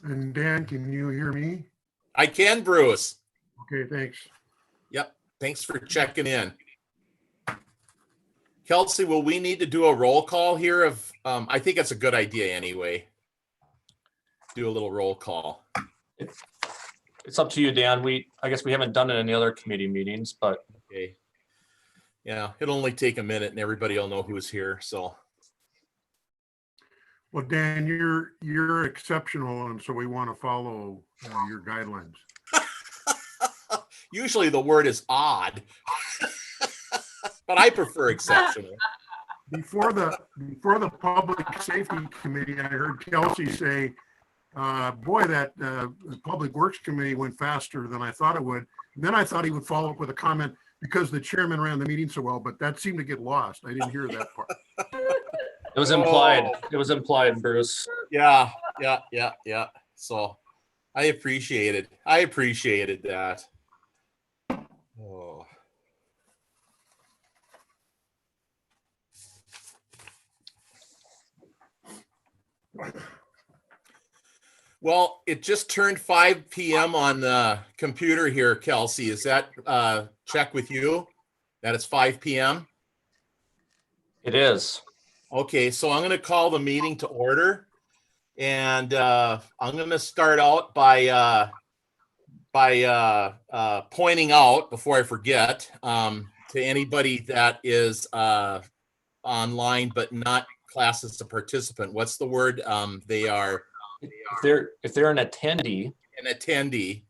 And Dan, can you hear me? I can, Bruce. Okay, thanks. Yep. Thanks for checking in. Kelsey, will we need to do a roll call here of, I think it's a good idea anyway. Do a little roll call. It's up to you, Dan. I guess we haven't done it in the other committee meetings, but Okay. Yeah, it'll only take a minute and everybody will know who's here, so. Well, Dan, you're exceptional, and so we want to follow your guidelines. Usually the word is odd, but I prefer exceptional. Before the Public Safety Committee, I heard Kelsey say, boy, that Public Works Committee went faster than I thought it would. And then I thought he would follow up with a comment because the chairman ran the meeting so well, but that seemed to get lost. I didn't hear that part. it was implied. It was implied, Bruce. Yeah. So I appreciated that. Oh. Well, it just turned 5 p.m. on the computer here, Kelsey. Is that check with you that it's 5 p.m.? It is. Okay, so I'm going to call the meeting to order, and I'm going to start out by pointing out, before I forget, to anybody that is online but not classed as a participant. What's the word? They are. If they're an attendee. An attendee.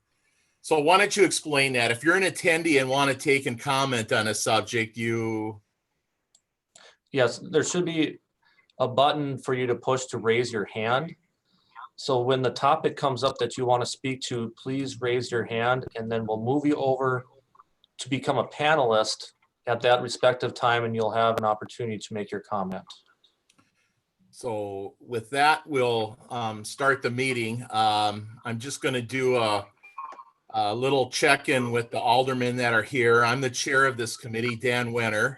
So why don't you explain that? If you're an attendee and want to take and comment on a subject, Yes, there should be a button for you to push to raise your hand. So when the topic comes up that you want to speak to, please raise your hand, and then we'll move you over to become a panelist at that respective time, and you'll have an opportunity to make your comment. So with that, we'll start the meeting. I'm just going to do a little check-in with the aldermen that are here. I'm the chair of this committee, Dan Wenner.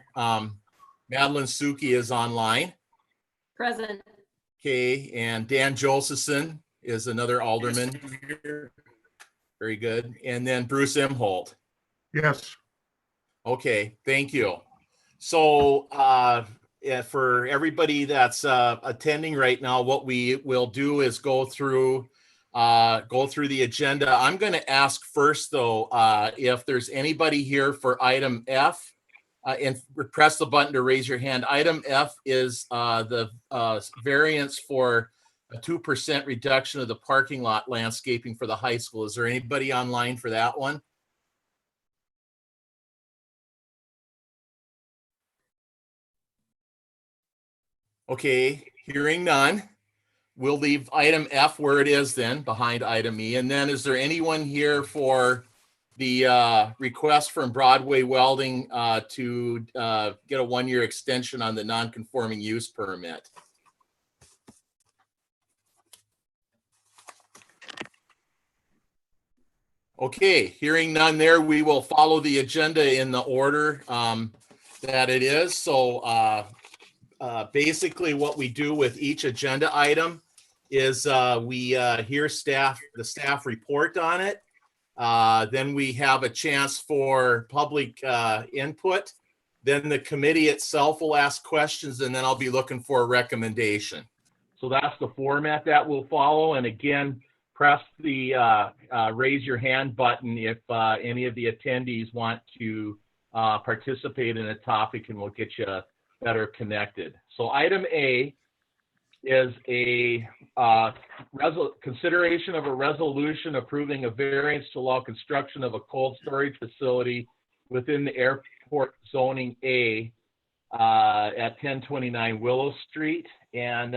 Madeline Suki is online. Present. Okay, and Dan Josephson is another alderman. Very good. And then Bruce Imholt. Yes. Okay, thank you. So for everybody that's attending right now, what we will do is go through the agenda. I'm going to ask first, though, if there's anybody here for item F, and press the button to raise your hand. Item F is the variance for a 2% reduction of the parking lot landscaping for the high school. Is there anybody online for that one? Okay, hearing none. We'll leave item F where it is then, behind item E. And then is there anyone here for the request from Broadway Welding to get a 1-year extension on the non-conforming use permit? Okay, hearing none there, we will follow the agenda in the order that it is. So basically what we do with each agenda item is we hear the staff report on it. Then we have a chance for public input. Then the committee itself will ask questions, and then I'll be looking for a recommendation. So that's the format that we'll follow. And again, press the raise your hand button if any of the attendees want to participate in a topic, and we'll get you better connected. So item A is a consideration of a resolution approving a variance to allow construction of a cold storage facility within the airport zoning A at 1029 Willow Street. And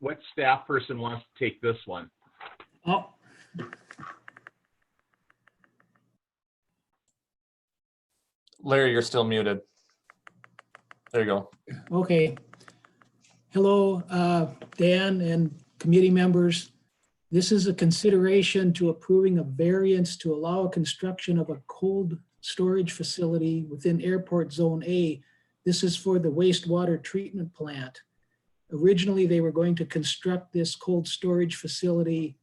what staff person wants to take this one? Oh. Larry, you're still muted. There you go. Okay. Hello, Dan and committee members. This is a consideration to approving a variance to allow a construction of a cold storage facility within Airport Zone A. This is for the wastewater treatment plant. Originally, they were going to construct this cold storage facility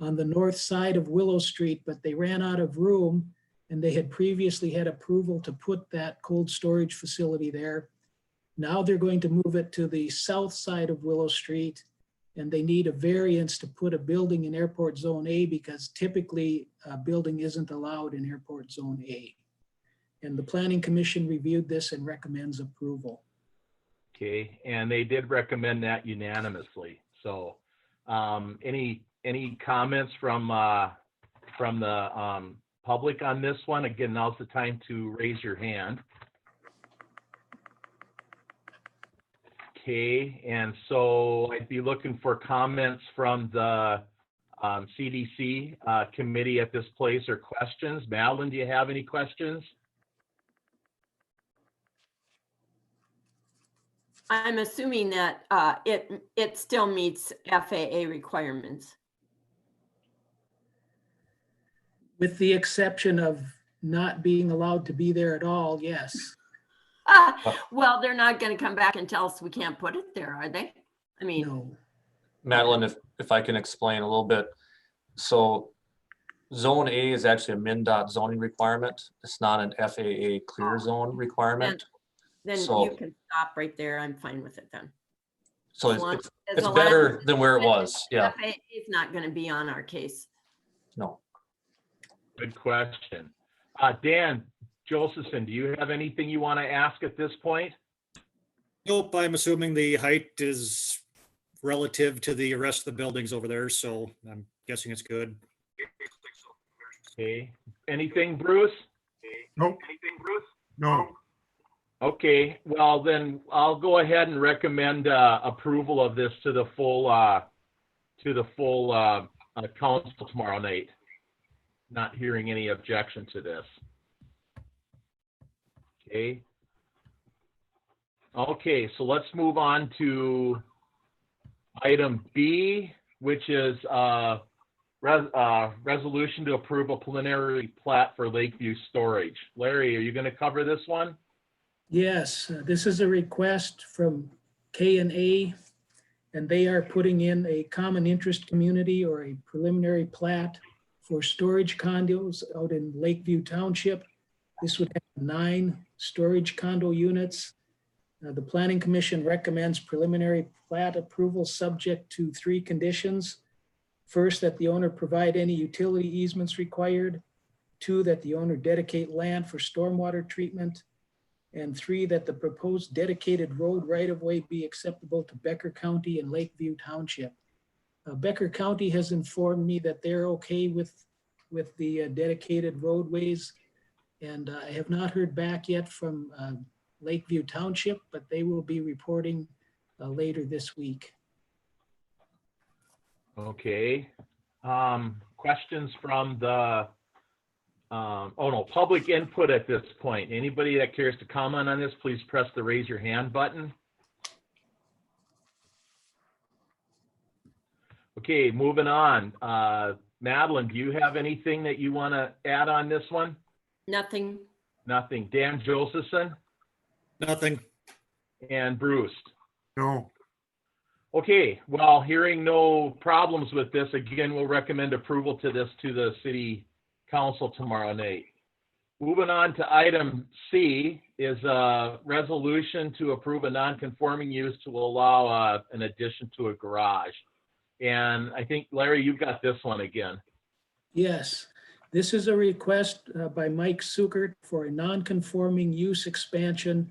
on the north side of Willow Street, but they ran out of room, and they had previously had approval to put that cold storage facility there. Now they're going to move it to the south side of Willow Street, and they need a variance to put a building in Airport Zone A because typically a building isn't allowed in Airport Zone A. And the Planning Commission reviewed this and recommends approval. Okay, and they did recommend that unanimously. So, any comments from the public on this one? Again, now's the time to raise your hand. Okay, and so I'd be looking for comments from the CDC committee at this place or questions. Madeline, do you have any questions? I'm assuming that it still meets FAA requirements. With the exception of not being allowed to be there at all, yes. Well, they're not going to come back and tell us we can't put it there, are they? I mean, No. Madeline, if I can explain a little bit. So Zone A is actually a Mndot zoning requirement. It's not an FAA clear zone requirement. then So- you can stop right there. I'm fine with it then. So As long- it's as long better as than where it was. Yeah, FAA is not going to be on our case. no. Good question. Dan Josephson, do you have anything you want to ask at this point? Nope, I'm assuming the height is relative to the rest of the buildings over there, so I'm guessing it's good. Okay, anything, Bruce? Nope. No. Okay, well then I'll go ahead and recommend approval of this to the full council tomorrow night. Not hearing any objection to this. Okay. Okay, so let's move on to item B, which is resolution to approve a preliminary plat for Lakeview Storage. Larry, are you going to cover this one? Yes, this is a request from K&A, and they are putting in a common interest community or a preliminary plat for storage condos out in Lakeview Township. This would have 9 storage condo units. The Planning Commission recommends preliminary plat approval subject to 3 conditions. First, that the owner provide any utility easements required. 2, that the owner dedicate land for stormwater treatment. And 3, that the proposed dedicated road right-of-way be acceptable to Becker County and Lakeview Township. Becker County has informed me that they're okay with the dedicated roadways. And I have not heard back yet from Lakeview Township, but they will be reporting later this week. Okay. Questions from the, public input at this point. Anybody that cares to comment on this, please press the raise your hand button. Okay, moving on. Madeline, do you have anything that you want to add on this one? Nothing. Nothing. Dan Josephson Nothing. and Bruce. No. Okay, well, hearing no problems with this, again, we'll recommend approval to this to the city council tomorrow night. Moving on to item C is a resolution to approve a non-conforming use to allow an addition to a garage. And I think, Larry, you've got this one again. Yes, this is a request by Mike Sukert for a non-conforming use expansion.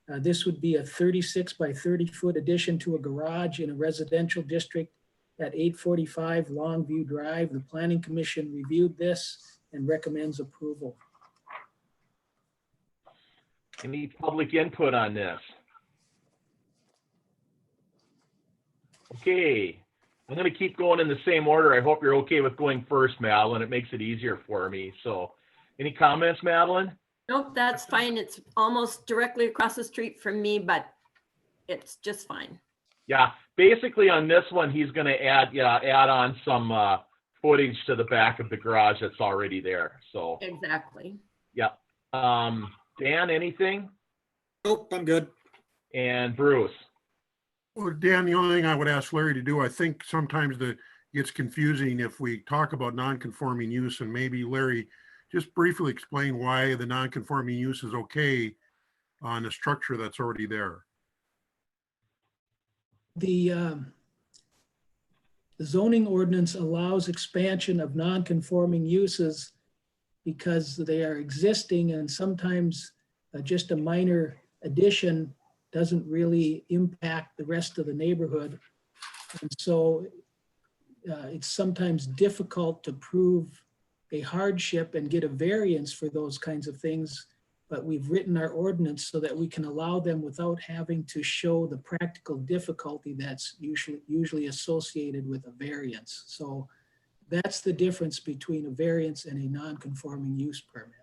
This would be a 36 by 30 foot addition to a garage in a residential district at 845 Longview Drive. The Planning Commission reviewed this and recommends approval. Any public input on this? Okay, I'm going to keep going in the same order. I hope you're okay with going first, Madeline. It makes it easier for me. So any comments, Madeline? Nope, that's fine. It's almost directly across the street from me, but it's just fine. Yeah, basically on this one, he's going to add on some footage to the back of the garage that's already there. So, Exactly. yeah. Dan, anything? Nope, I'm good. And Bruce? Well, Dan, the only thing I would ask Larry to do, I think sometimes the gets confusing if we talk about non-conforming use, and maybe Larry, just briefly explain why the non-conforming use is okay on a structure that's already there. The zoning ordinance allows expansion of non-conforming uses because they are existing, and sometimes just a minor addition doesn't really impact the rest of the neighborhood. And so it's sometimes difficult to prove a hardship and get a variance for those kinds of things, but we've written our ordinance so that we can allow them without having to show the practical difficulty that's usually associated with a variance. So that's the difference between a variance and a non-conforming use permit.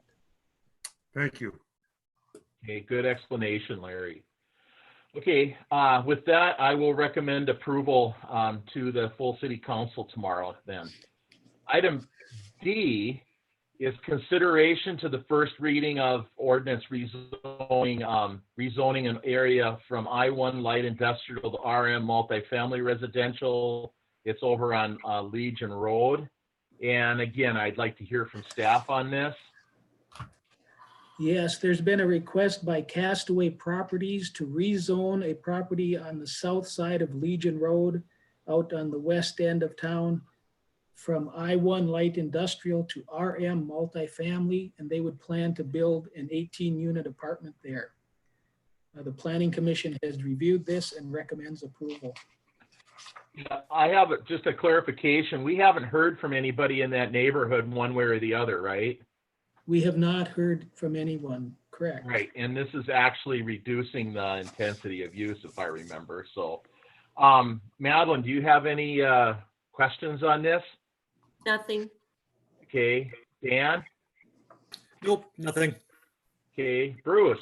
Thank you. Okay, good explanation, Larry. Okay, with that, I will recommend approval to the full city council tomorrow then. Item D is consideration to the first reading of ordinance rezoning an area from I-1 light industrial to RM multifamily residential. It's over on Legion Road. And again, I'd like to hear from staff on this. Yes, there's been a request by Castaway Properties to rezone a property on the south side of Legion Road out on the west end of town from I-1 light industrial to RM multifamily, and they would plan to build an 18-unit apartment there. The Planning Commission has reviewed this and recommends approval. I have just a clarification. We haven't heard from anybody in that neighborhood one way or the other, right? We have not heard from anyone, correct? Right, and this is actually reducing the intensity of use, if I remember. So, Madeline, do you have any questions on this? Nothing. Okay, Dan? Nope, nothing. Okay, Bruce?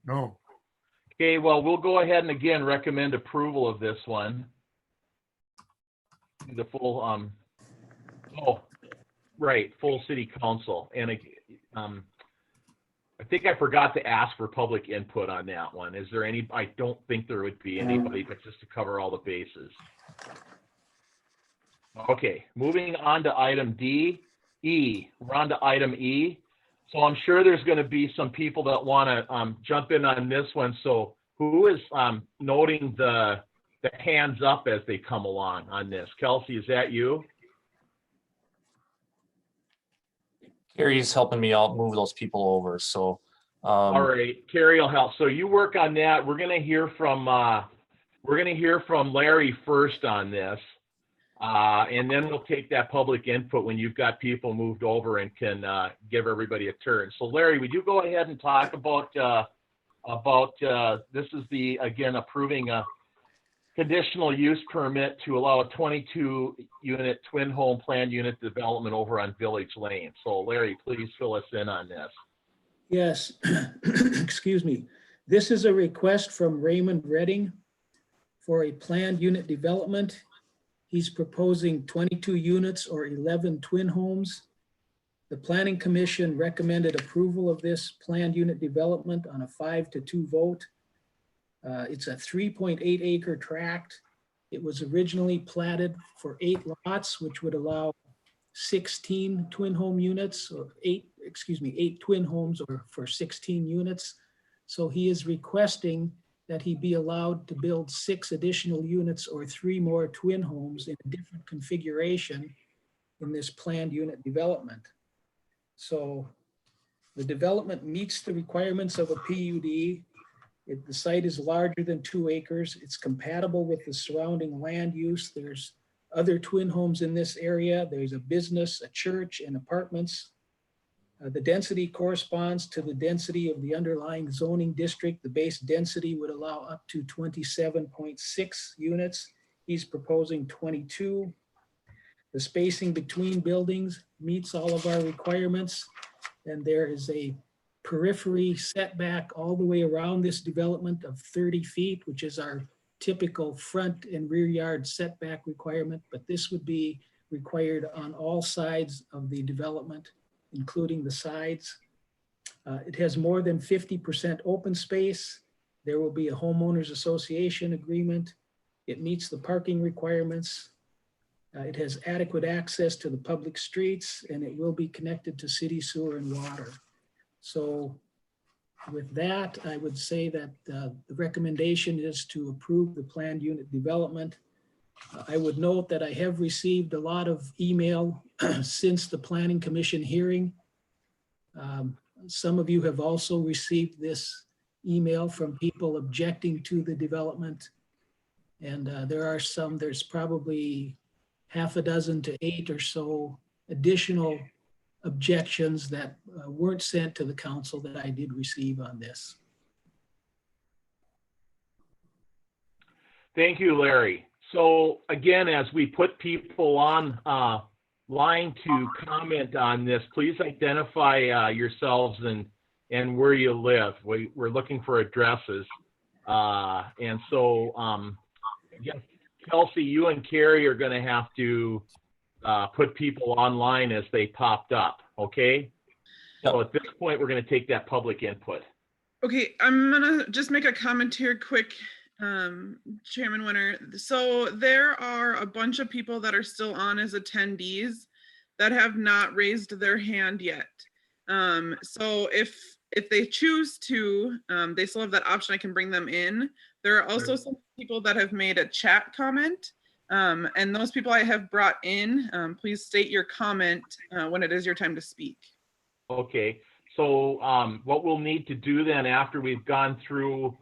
No. Okay, well, we'll go ahead and again recommend approval of this one. The full, full city council. And I think I forgot to ask for public input on that one. Is there any? I don't think there would be anybody, but just to cover all the bases. Okay, moving on to item E. We're on to item E. So I'm sure there's going to be some people that want to jump in on this one. So who is noting the hands up as they come along on this? Kelsey, is that you? Carrie's helping me out move those people over. So All right, Carrie will help. So you work on that. We're going to hear from Larry first on this. And then we'll take that public input when you've got people moved over and can give everybody a turn. So Larry, would you go ahead and talk about this is the, again, approving a conditional use permit to allow a 22-unit twin home planned unit development over on Village Lane. So Larry, please fill us in on this. Yes, excuse me. This is a request from Raymond Redding for a planned unit development. He's proposing 22 units or 11 twin homes. The Planning Commission recommended approval of this planned unit development on a 5-2 vote. It's a 3.8 acre tract. It was originally platted for 8 lots, which would allow 16 twin home units, or 8 twin homes or for 16 units. So he is requesting that he be allowed to build 6 additional units or 3 more twin homes in a different configuration in this planned unit development. So the development meets the requirements of a PUD. The site is larger than 2 acres. It's compatible with the surrounding land use. There's other twin homes in this area. There's a business, a church, and apartments. The density corresponds to the density of the underlying zoning district. The base density would allow up to 27.6 units. He's proposing 22. The spacing between buildings meets all of our requirements. And there is a periphery setback all the way around this development of 30 feet, which is our typical front and rear yard setback requirement. But this would be required on all sides of the development, including the sides. It has more than 50% open space. There will be a homeowners association agreement. It meets the parking requirements. It has adequate access to the public streets, and it will be connected to city sewer and water. So with that, I would say that the recommendation is to approve the planned unit development. I would note that I have received a lot of email since the Planning Commission hearing. Some of you have also received this email from people objecting to the development. And there's probably half a dozen to 8 or so additional objections that weren't sent to the council that I did receive on this. Thank you, Larry. So again, as we put people on line to comment on this, please identify yourselves and where you live. We're looking for addresses. And so again, Kelsey, you and Carrie are going to have to put people online as they popped up, okay? Yep. So at this point, we're going to take that public input. Okay, I'm gonna just make a comment here quick, Chairman Winter. So there are a bunch of people that are still on as attendees that have not raised their hand yet. So if they choose to, they still have that option. I can bring them in. There are also some people that have made a chat comment, and those people I have brought in. Please state your comment when it is your time to speak. Okay, so what we'll need to do then after we've gone through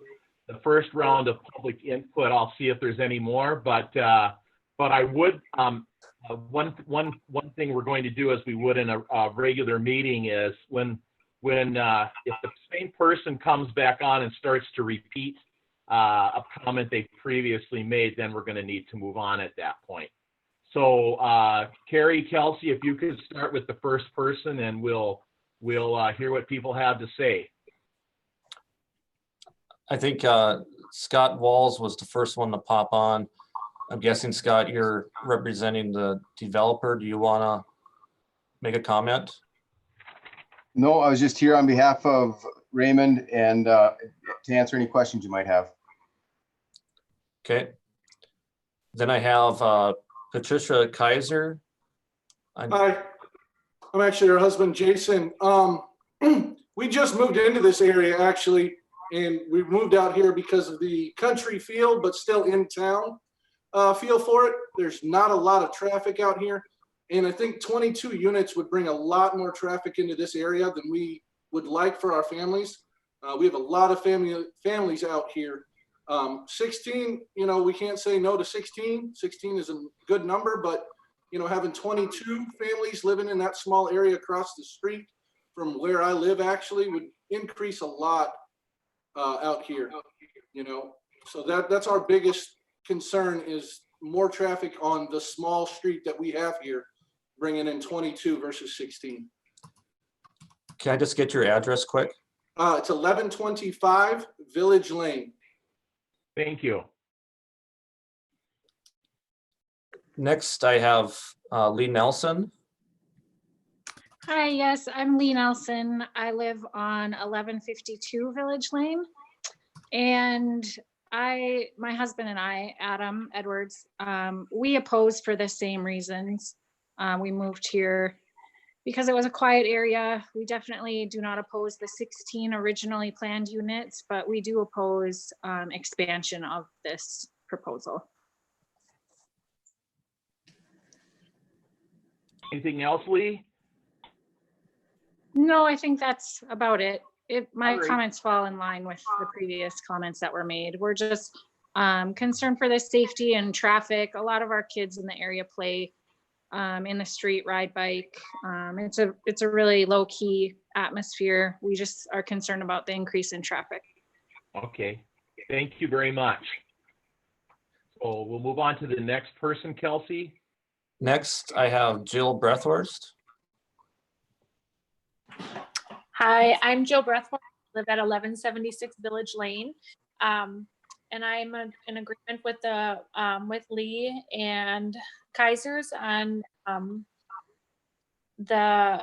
the first round of public input, I'll see if there's any more, but I would, one thing we're going to do as we would in a regular meeting is when if the same person comes back on and starts to repeat a comment they previously made, then we're going to need to move on at that point. So Carrie, Kelsey, if you could start with the first person, and we'll hear what people have to say. I think Scott Walls was the first one to pop on. I'm guessing, Scott, you're representing the developer. Do you want to make a comment? No, I was just here on behalf of Raymond and to answer any questions you might have. Okay. Then I have Patricia Kaiser. Hi, I'm actually her husband, Jason. We just moved into this area actually, and we moved out here because of the country feel, but still in town feel for it. There's not a lot of traffic out here. And I think 22 units would bring a lot more traffic into this area than we would like for our families. We have a lot of families out here. 16, you know, we can't say no to 16. 16 is a good number, but you know, having 22 families living in that small area across the street from where I live actually would increase a lot out here, you know. So that's our biggest concern, is more traffic on the small street that we have here, bringing in 22 versus 16. Can I just get your address quick? It's 1125 Village Lane. Thank you. Next, I have Lee Nelson. Hi, yes, I'm Lee Nelson. I live on 1152 Village Lane. And my husband and I, Adam Edwards, we oppose for the same reasons. We moved here because it was a quiet area. We definitely do not oppose the 16 originally planned units, but we do oppose expansion of this proposal. Anything else, Lee? No, I think that's about it. My All right. comments fall in line with the previous comments that were made. We're just concerned for the safety and traffic. A lot of our kids in the area play in the street, ride bike. It's a really low key atmosphere. We just are concerned about the increase in traffic. Okay, thank you very much. So we'll move on to the next person, Kelsey. Next, I have Jill Brethhorst. Hi, I'm Jill Brethwaite. I live at 1176 Village Lane. And I'm in agreement with with Lee and Kaiser's on I'm not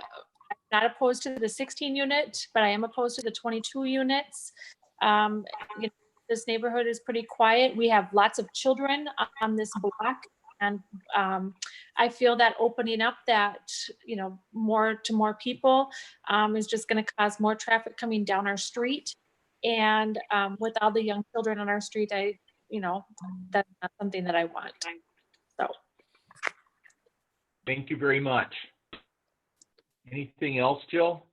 opposed to the 16 unit, but I am opposed to the 22 units. You know, this neighborhood is pretty quiet. We have lots of children on this block. And I feel that opening up that, more to more people is just going to cause more traffic coming down our street. And with all the young children on our street, that's not something that I want. So. Thank you very much. Anything else, Jill?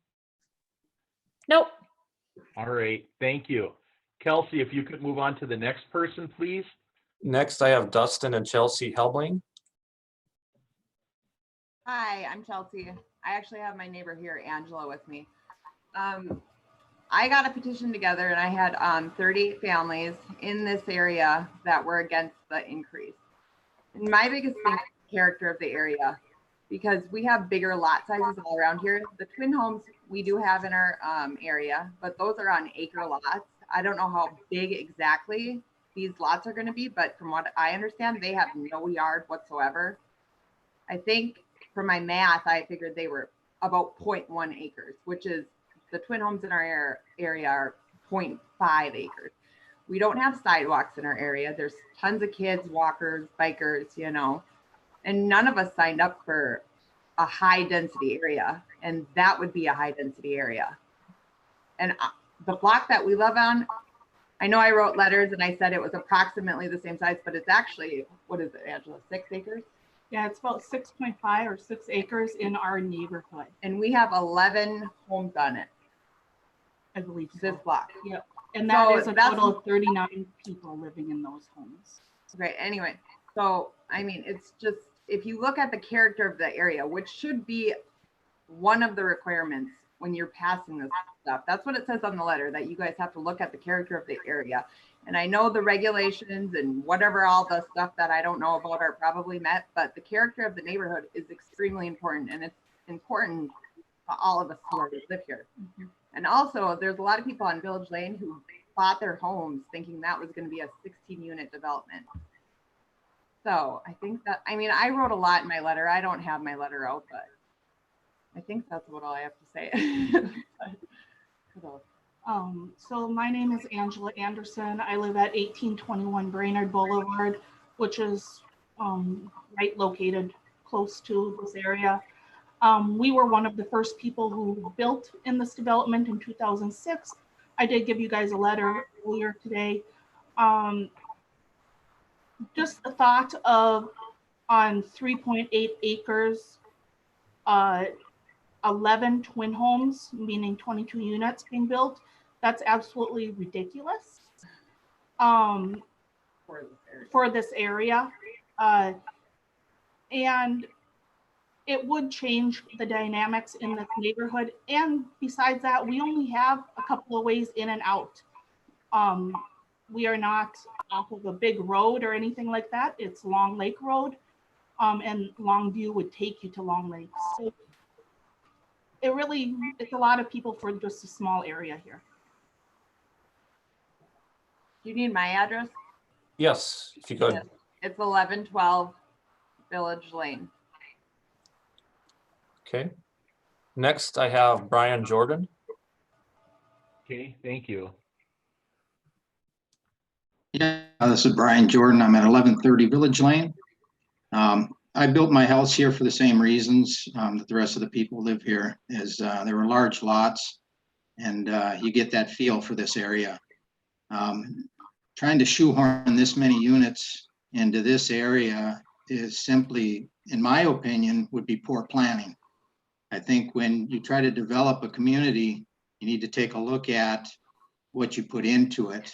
Nope. All right, thank you. Kelsey, if you could move on to the next person, please. Next, I have Dustin and Chelsea Helbling. Hi, I'm Chelsea. I actually have my neighbor here, Angela, with me. I got a petition together and I had 38 families in this area that were against the increase. And my biggest thing is the character of the area, because we have bigger lot sizes all around here. The twin homes we do have in our area, but those are on acre lots. I don't know how big exactly these lots are going to be, but from what I understand, they have no yard whatsoever. I think for my math, I figured they were about 0.1 acres, which is the twin homes in our area are 0.5 acres. We don't have sidewalks in our area. There's tons of kids, walkers, bikers, and none of us signed up for a high density area. And that would be a high density area. And the block that we live on, I know I wrote letters and I said it was approximately the same size, but it's actually, what is it, Angela, 6 acres? Yeah, it's about 6.5 or 6 acres in our neighborhood. And we have 11 homes on it. I believe so. This block. Yep. And that is a that's total of 39 people living in those homes. Okay, anyway, so I mean, it's just, if you look at the character of the area, which should be one of the requirements when you're passing this stuff, that's what it says on the letter, that you guys have to look at the character of the area. And I know the regulations and whatever, all the stuff that I don't know about are probably met, but the character of the neighborhood is extremely important, and it's important to all of us who live here. Mm-hmm. And also, there's a lot of people on Village Lane who bought their homes thinking that was going to be a 16-unit development. So I think that, I mean, I wrote a lot in my letter. I don't have my letter out, but I think that's what all I have to say. So my name is Angela Anderson. I live at 1821 Brainerd Boulevard, which is right located close to this area. We were one of the first people who built in this development in 2006. I did give you guys a letter earlier today. Just the thought of on 3.8 acres, 11 twin homes, meaning 22 units being built, that's absolutely ridiculous for this area. And it would change the dynamics in this neighborhood. And besides that, we only have a couple of ways in and out. We are not off of a big road or anything like that. It's Long Lake Road, and Longview would take you to Long Lake. So it's a lot of people for just a small area here. Do you need my address? Yes, if you could. Yes. It's 1112 Village Lane. Okay. Next, I have Brian Jordan. Okay, thank you. Yeah, this is Brian Jordan. I'm at 1130 Village Lane. I built my house here for the same reasons that the rest of the people live here. There were large lots, and you get that feel for this area. Trying to shoehorn this many units into this area is simply, in my opinion, would be poor planning. I think when you try to develop a community, you need to take a look at what you put into it.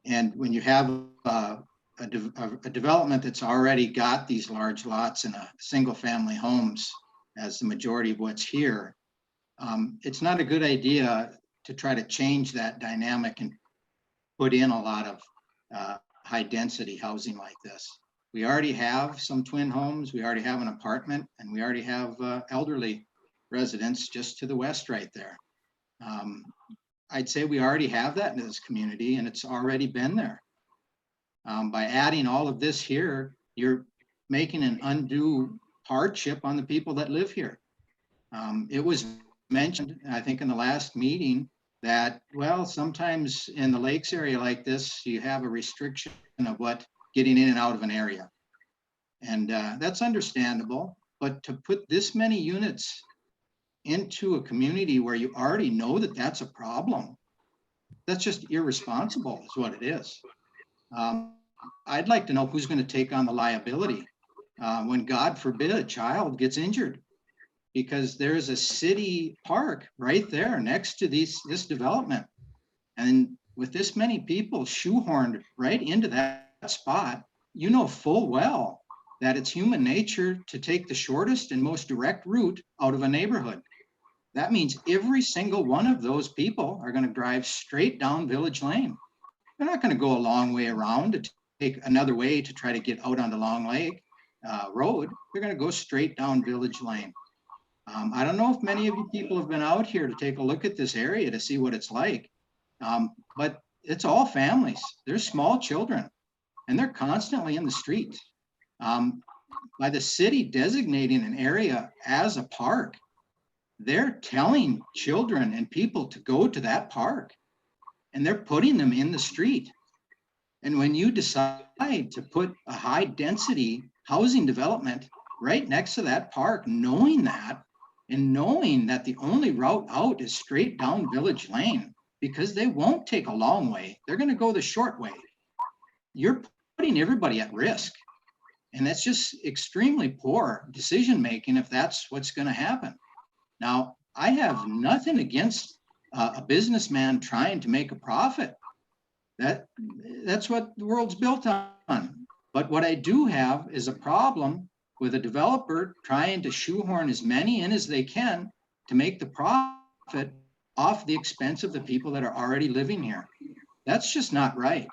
And when you have a development that's already got these large lots and a single family homes as the majority of what's here, it's not a good idea to try to change that dynamic and put in a lot of high density housing like this. We already have some twin homes, we already have an apartment, and we already have elderly residents just to the west right there. I'd say we already have that in this community, and it's already been there. By adding all of this here, you're making an undue hardship on the people that live here. It was mentioned, I think in the last meeting, that, well, sometimes in the lakes area like this, you have a restriction of what getting in and out of an area. And that's understandable, but to put this many units into a community where you already know that that's a problem, that's just irresponsible is what it is. I'd like to know who's going to take on the liability when, God forbid, a child gets injured, because there's a city park right there next to this development. And with this many people shoehorned right into that spot, you know full well that it's human nature to take the shortest and most direct route out of a neighborhood. That means every single one of those people are going to drive straight down Village Lane. They're not going to go a long way around to take another way to try to get out on the Long Lake Road. They're going to go straight down Village Lane. I don't know if many of you people have been out here to take a look at this area to see what it's like, but it's all families. There's small children, and they're constantly in the street. By the city designating an area as a park, they're telling children and people to go to that park, and they're putting them in the street. And when you decide to put a high density housing development right next to that park, knowing that, and knowing that the only route out is straight down Village Lane, because they won't take a long way, they're going to go the short way, you're putting everybody at risk. And that's just extremely poor decision making if that's what's going to happen. Now, I have nothing against a businessman trying to make a profit. That's what the world's built on. But what I do have is a problem with a developer trying to shoehorn as many in as they can to make the profit off the expense of the people that are already living here. That's just not right.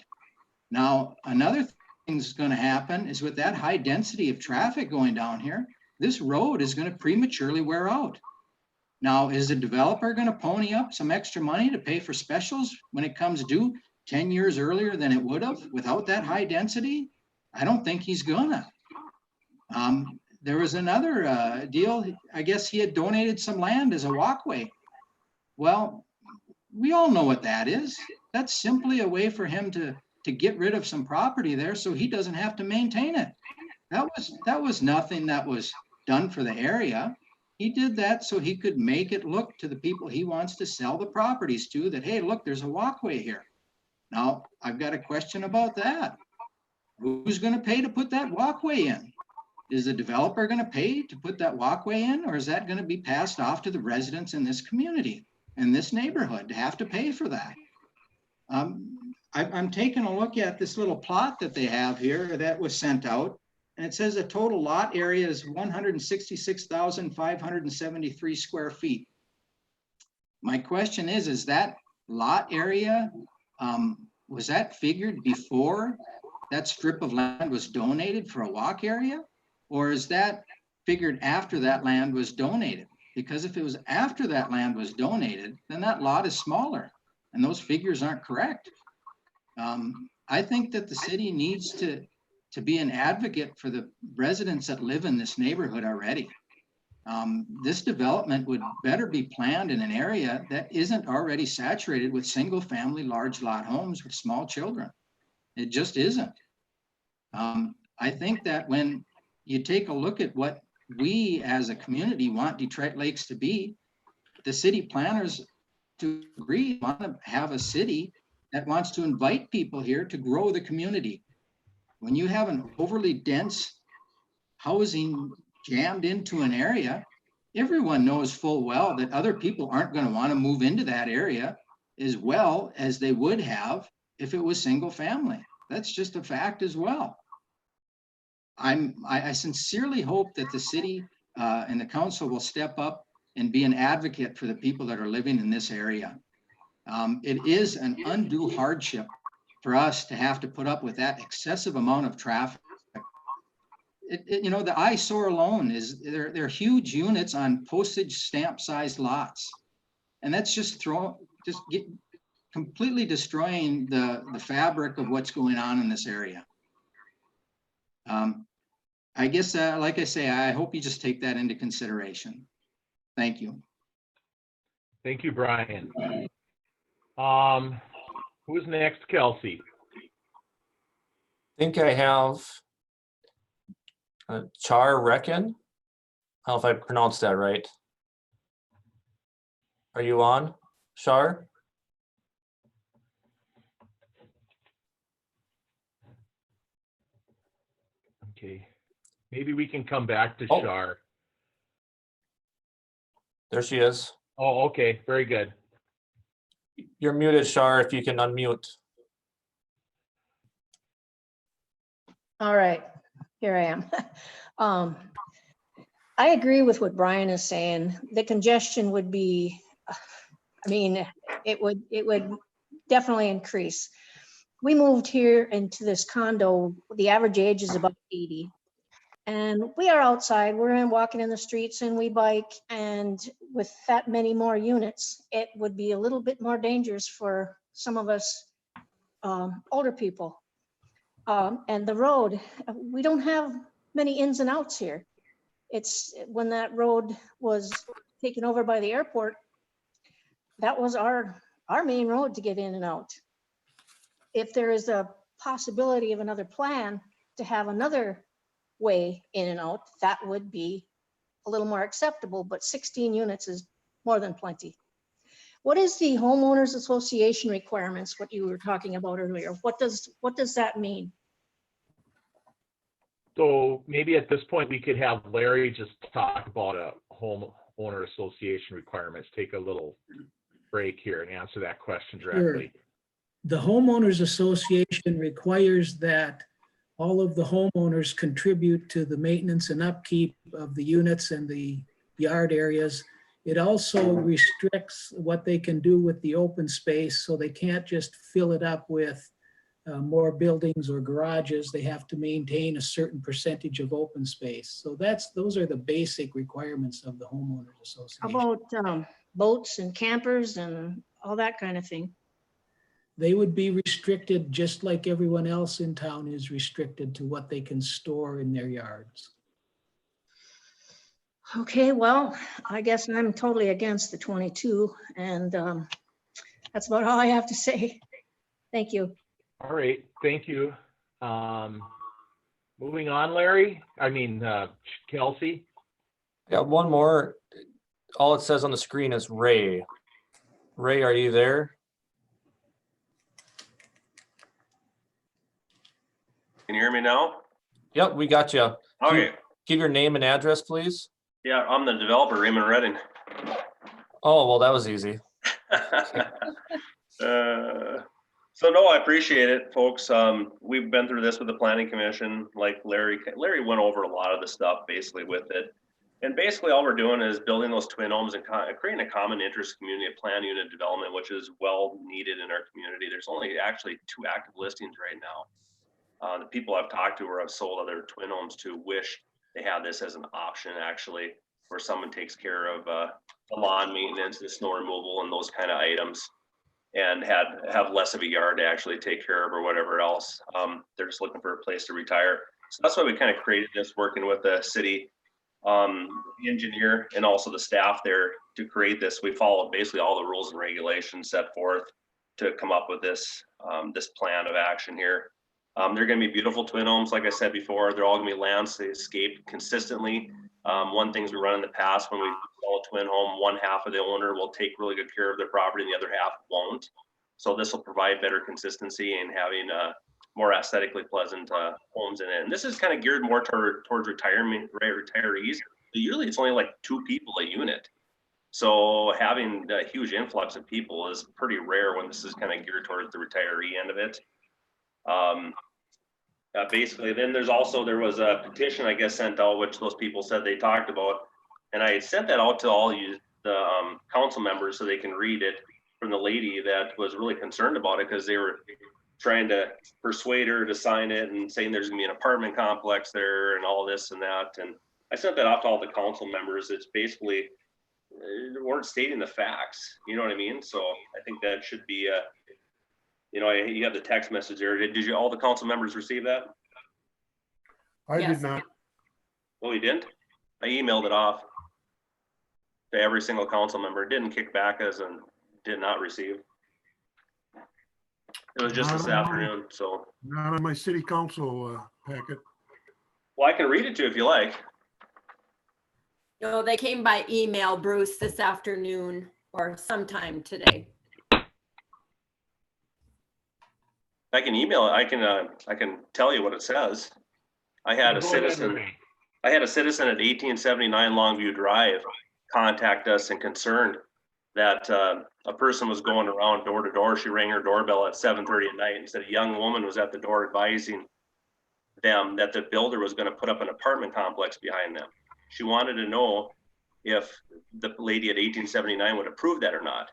Now, another thing that's going to happen is with that high density of traffic going down here, this road is going to prematurely wear out. Now, is the developer going to pony up some extra money to pay for specials when it comes due 10 years earlier than it would have without that high density? I don't think he's gonna. There was another deal. I guess he had donated some land as a walkway. Well, we all know what that is. That's simply a way for him to get rid of some property there so he doesn't have to maintain it. That was nothing that was done for the area. He did that so he could make it look to the people he wants to sell the properties to that, hey, look, there's a walkway here. Now, I've got a question about that. Who's going to pay to put that walkway in? Is the developer going to pay to put that walkway in, or is that going to be passed off to the residents in this community, in this neighborhood, to have to pay for that? I'm taking a look at this little plot that they have here that was sent out, and it says the total lot area is 166,573 square feet. My question is that lot area, was that figured before that strip of land was donated for a walk area? Or is that figured after that land was donated? Because if it was after that land was donated, then that lot is smaller and those figures aren't correct. I think that the city needs to be an advocate for the residents that live in this neighborhood already. This development would better be planned in an area that isn't already saturated with single family large lot homes with small children. It just isn't. I think that when you take a look at what we as a community want Detroit Lakes to be, the city planners to agree want to have a city that wants to invite people here to grow the community. When you have an overly dense housing jammed into an area, everyone knows full well that other people aren't going to want to move into that area as well as they would have if it was single family. That's just a fact as well. I sincerely hope that the city and the council will step up and be an advocate for the people that are living in this area. It is an undue hardship for us to have to put up with that excessive amount of traffic. You know, the eyesore alone is they're huge units on postage stamp sized lots. And that's completely destroying the fabric of what's going on in this area. I guess, like I say, I hope you just take that into consideration. Thank you. Thank you, Brian. Who's next, Kelsey? I think I have Char Reckon. I don't know if I pronounced that right. Are you on, Char? Okay, maybe we can come back to Oh. Shar. There she is. Oh, okay, very good. You're muted, Char, if you can unmute. All right, here I am. I agree with what Brian is saying. The congestion would be, I mean, it would definitely increase. We moved here into this condo, the average age is about 80. And we are outside, we're walking in the streets and we bike, and with that many more units, it would be a little bit more dangerous for some of us older people. And the road, we don't have many ins and outs here. It's when that road was taken over by the airport, that was our main road to get in and out. If there is a possibility of another plan to have another way in and out, that would be a little more acceptable, but 16 units is more than plenty. What is the homeowners association requirements, what you were talking about earlier? What does that mean? So maybe at this point, we could have Larry just talk about a homeowner association requirements, take a little break here and answer that question directly. Sure. The homeowners association requires that all of the homeowners contribute to the maintenance and upkeep of the units and the yard areas. It also restricts what they can do with the open space, so they can't just fill it up with more buildings or garages. They have to maintain a certain percentage of open space. So those are the basic requirements of the homeowners association. How about boats and campers and all that kind of thing? They would be restricted just like everyone else in town is restricted to what they can store in their yards. Okay, well, I guess I'm totally against the 22, and that's about all I have to say. Thank you. All right, thank you. Moving on, Larry, Kelsey. Yeah, one more. All it says on the screen is Ray. Ray, are you there? Can you hear me now? Yep, we got you. Okay. Give your name and address, please. Yeah, I'm the developer, Raymond Redding. Oh, well, that was easy. So no, I appreciate it, folks. We've been through this with the planning commission, like Larry went over a lot of the stuff basically with it. And basically all we're doing is building those twin homes and creating a common interest community of plan unit development, which is well needed in our community. There's only actually 2 active listings right now. The people I've talked to or I've sold other twin homes to wish they had this as an option, actually, where someone takes care of the lawn maintenance, the snow removal, and those kind of items, and have less of a yard to actually take care of or whatever else. They're just looking for a place to retire. So that's why we kind of created this, working with the city engineer and also the staff there to create this. We followed basically all the rules and regulations set forth to come up with this this plan of action here. They're going to be beautiful twin homes, like I said before. They're all going to be landscaped consistently. One things we run in the past when we sell a twin home, one half of the owner will take really good care of their property and the other half won't. So this will provide better consistency and having more aesthetically pleasant homes in it. And this is kind of geared more towards retirement, retirees. But usually it's only like 2 people a unit. So having a huge influx of people is pretty rare when this is kind of geared towards the retiree end of it. Basically, then there was a petition, I guess, sent out, which those people said they talked about. And I sent that out to all you, the council members, so they can read it from the lady that was really concerned about it, because they were trying to persuade her to sign it and saying there's gonna be an apartment complex there and all this and that. And I sent that off to all the council members. It's basically, they weren't stating the facts, you know what I mean? So I think that should be you have the text message there. Did all the council members receive that? I did not. Oh, you didn't? I emailed it off to every single council member. It didn't kick back as in did not receive. It was just this afternoon, so. Not on my city council packet. Well, I can read it to you if you like. No, they came by email, Bruce, this afternoon or sometime today. I can email it. I can tell you what it says. I had a Go ahead, citizen. Ray. I had a citizen at 1879 Longview Drive contact us and concerned that a person was going around door to door. She rang her doorbell at 7:30 at night and said a young woman was at the door advising them that the builder was going to put up an apartment complex behind them. She wanted to know if the lady at 1879 would approve that or not.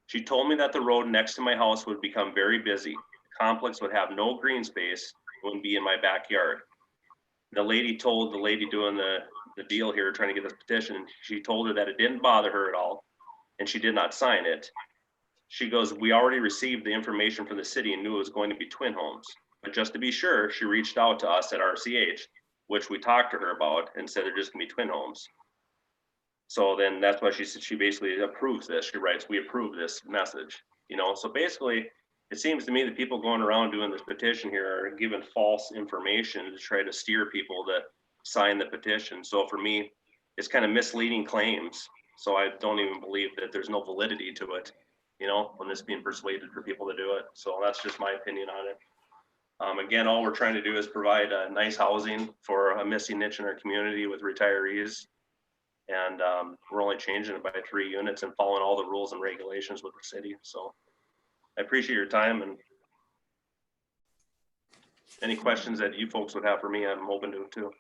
She told me that the road next to my house would become very busy. The complex would have no green space, it wouldn't be in my backyard. The lady told the lady doing the deal here, trying to get this petition, she told her that it didn't bother her at all, and she did not sign it. She goes, we already received the information from the city and knew it was going to be twin homes. But just to be sure, she reached out to us at RCH, which we talked to her about and said they're just gonna be twin homes. So then that's why she said she basically approves this. She writes, we approve this message, you know? So basically, it seems to me that people going around doing this petition here are giving false information to try to steer people to sign the petition. So for me, it's kind of misleading claims. So I don't even believe that there's no validity to it, you know, when this being persuaded for people to do it. So that's just my opinion on it. Again, all we're trying to do is provide nice housing for a missing niche in our community with retirees. And we're only changing it by 3 units and following all the rules and regulations with the city. So I appreciate your time, and any questions that you folks would have for me, I'm open to too.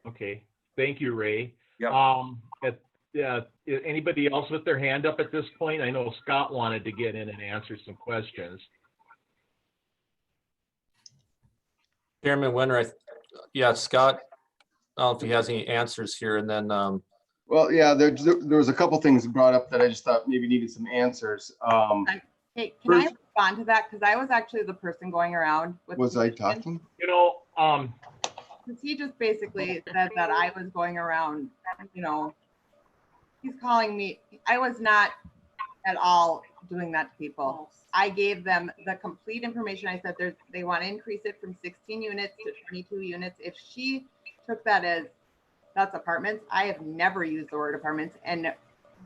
Okay, thank you, Ray. Yeah. Anybody else with their hand up at this point? I know Scott wanted to get in and answer some questions. Chairman Winter, yeah, Scott, I don't know if he has any answers here, and then Well, yeah, there was a couple things brought up that I just thought maybe needed some answers. Hey, can I respond to that? Because I was actually the person going around with. Was I talking? You know, because he just basically said that I was going around, you know, he's calling me. I was not at all doing that to people. I gave them the complete information. I said they want to increase it from 16 units to 22 units. If she took that as that's apartments, I have never used the word apartments. And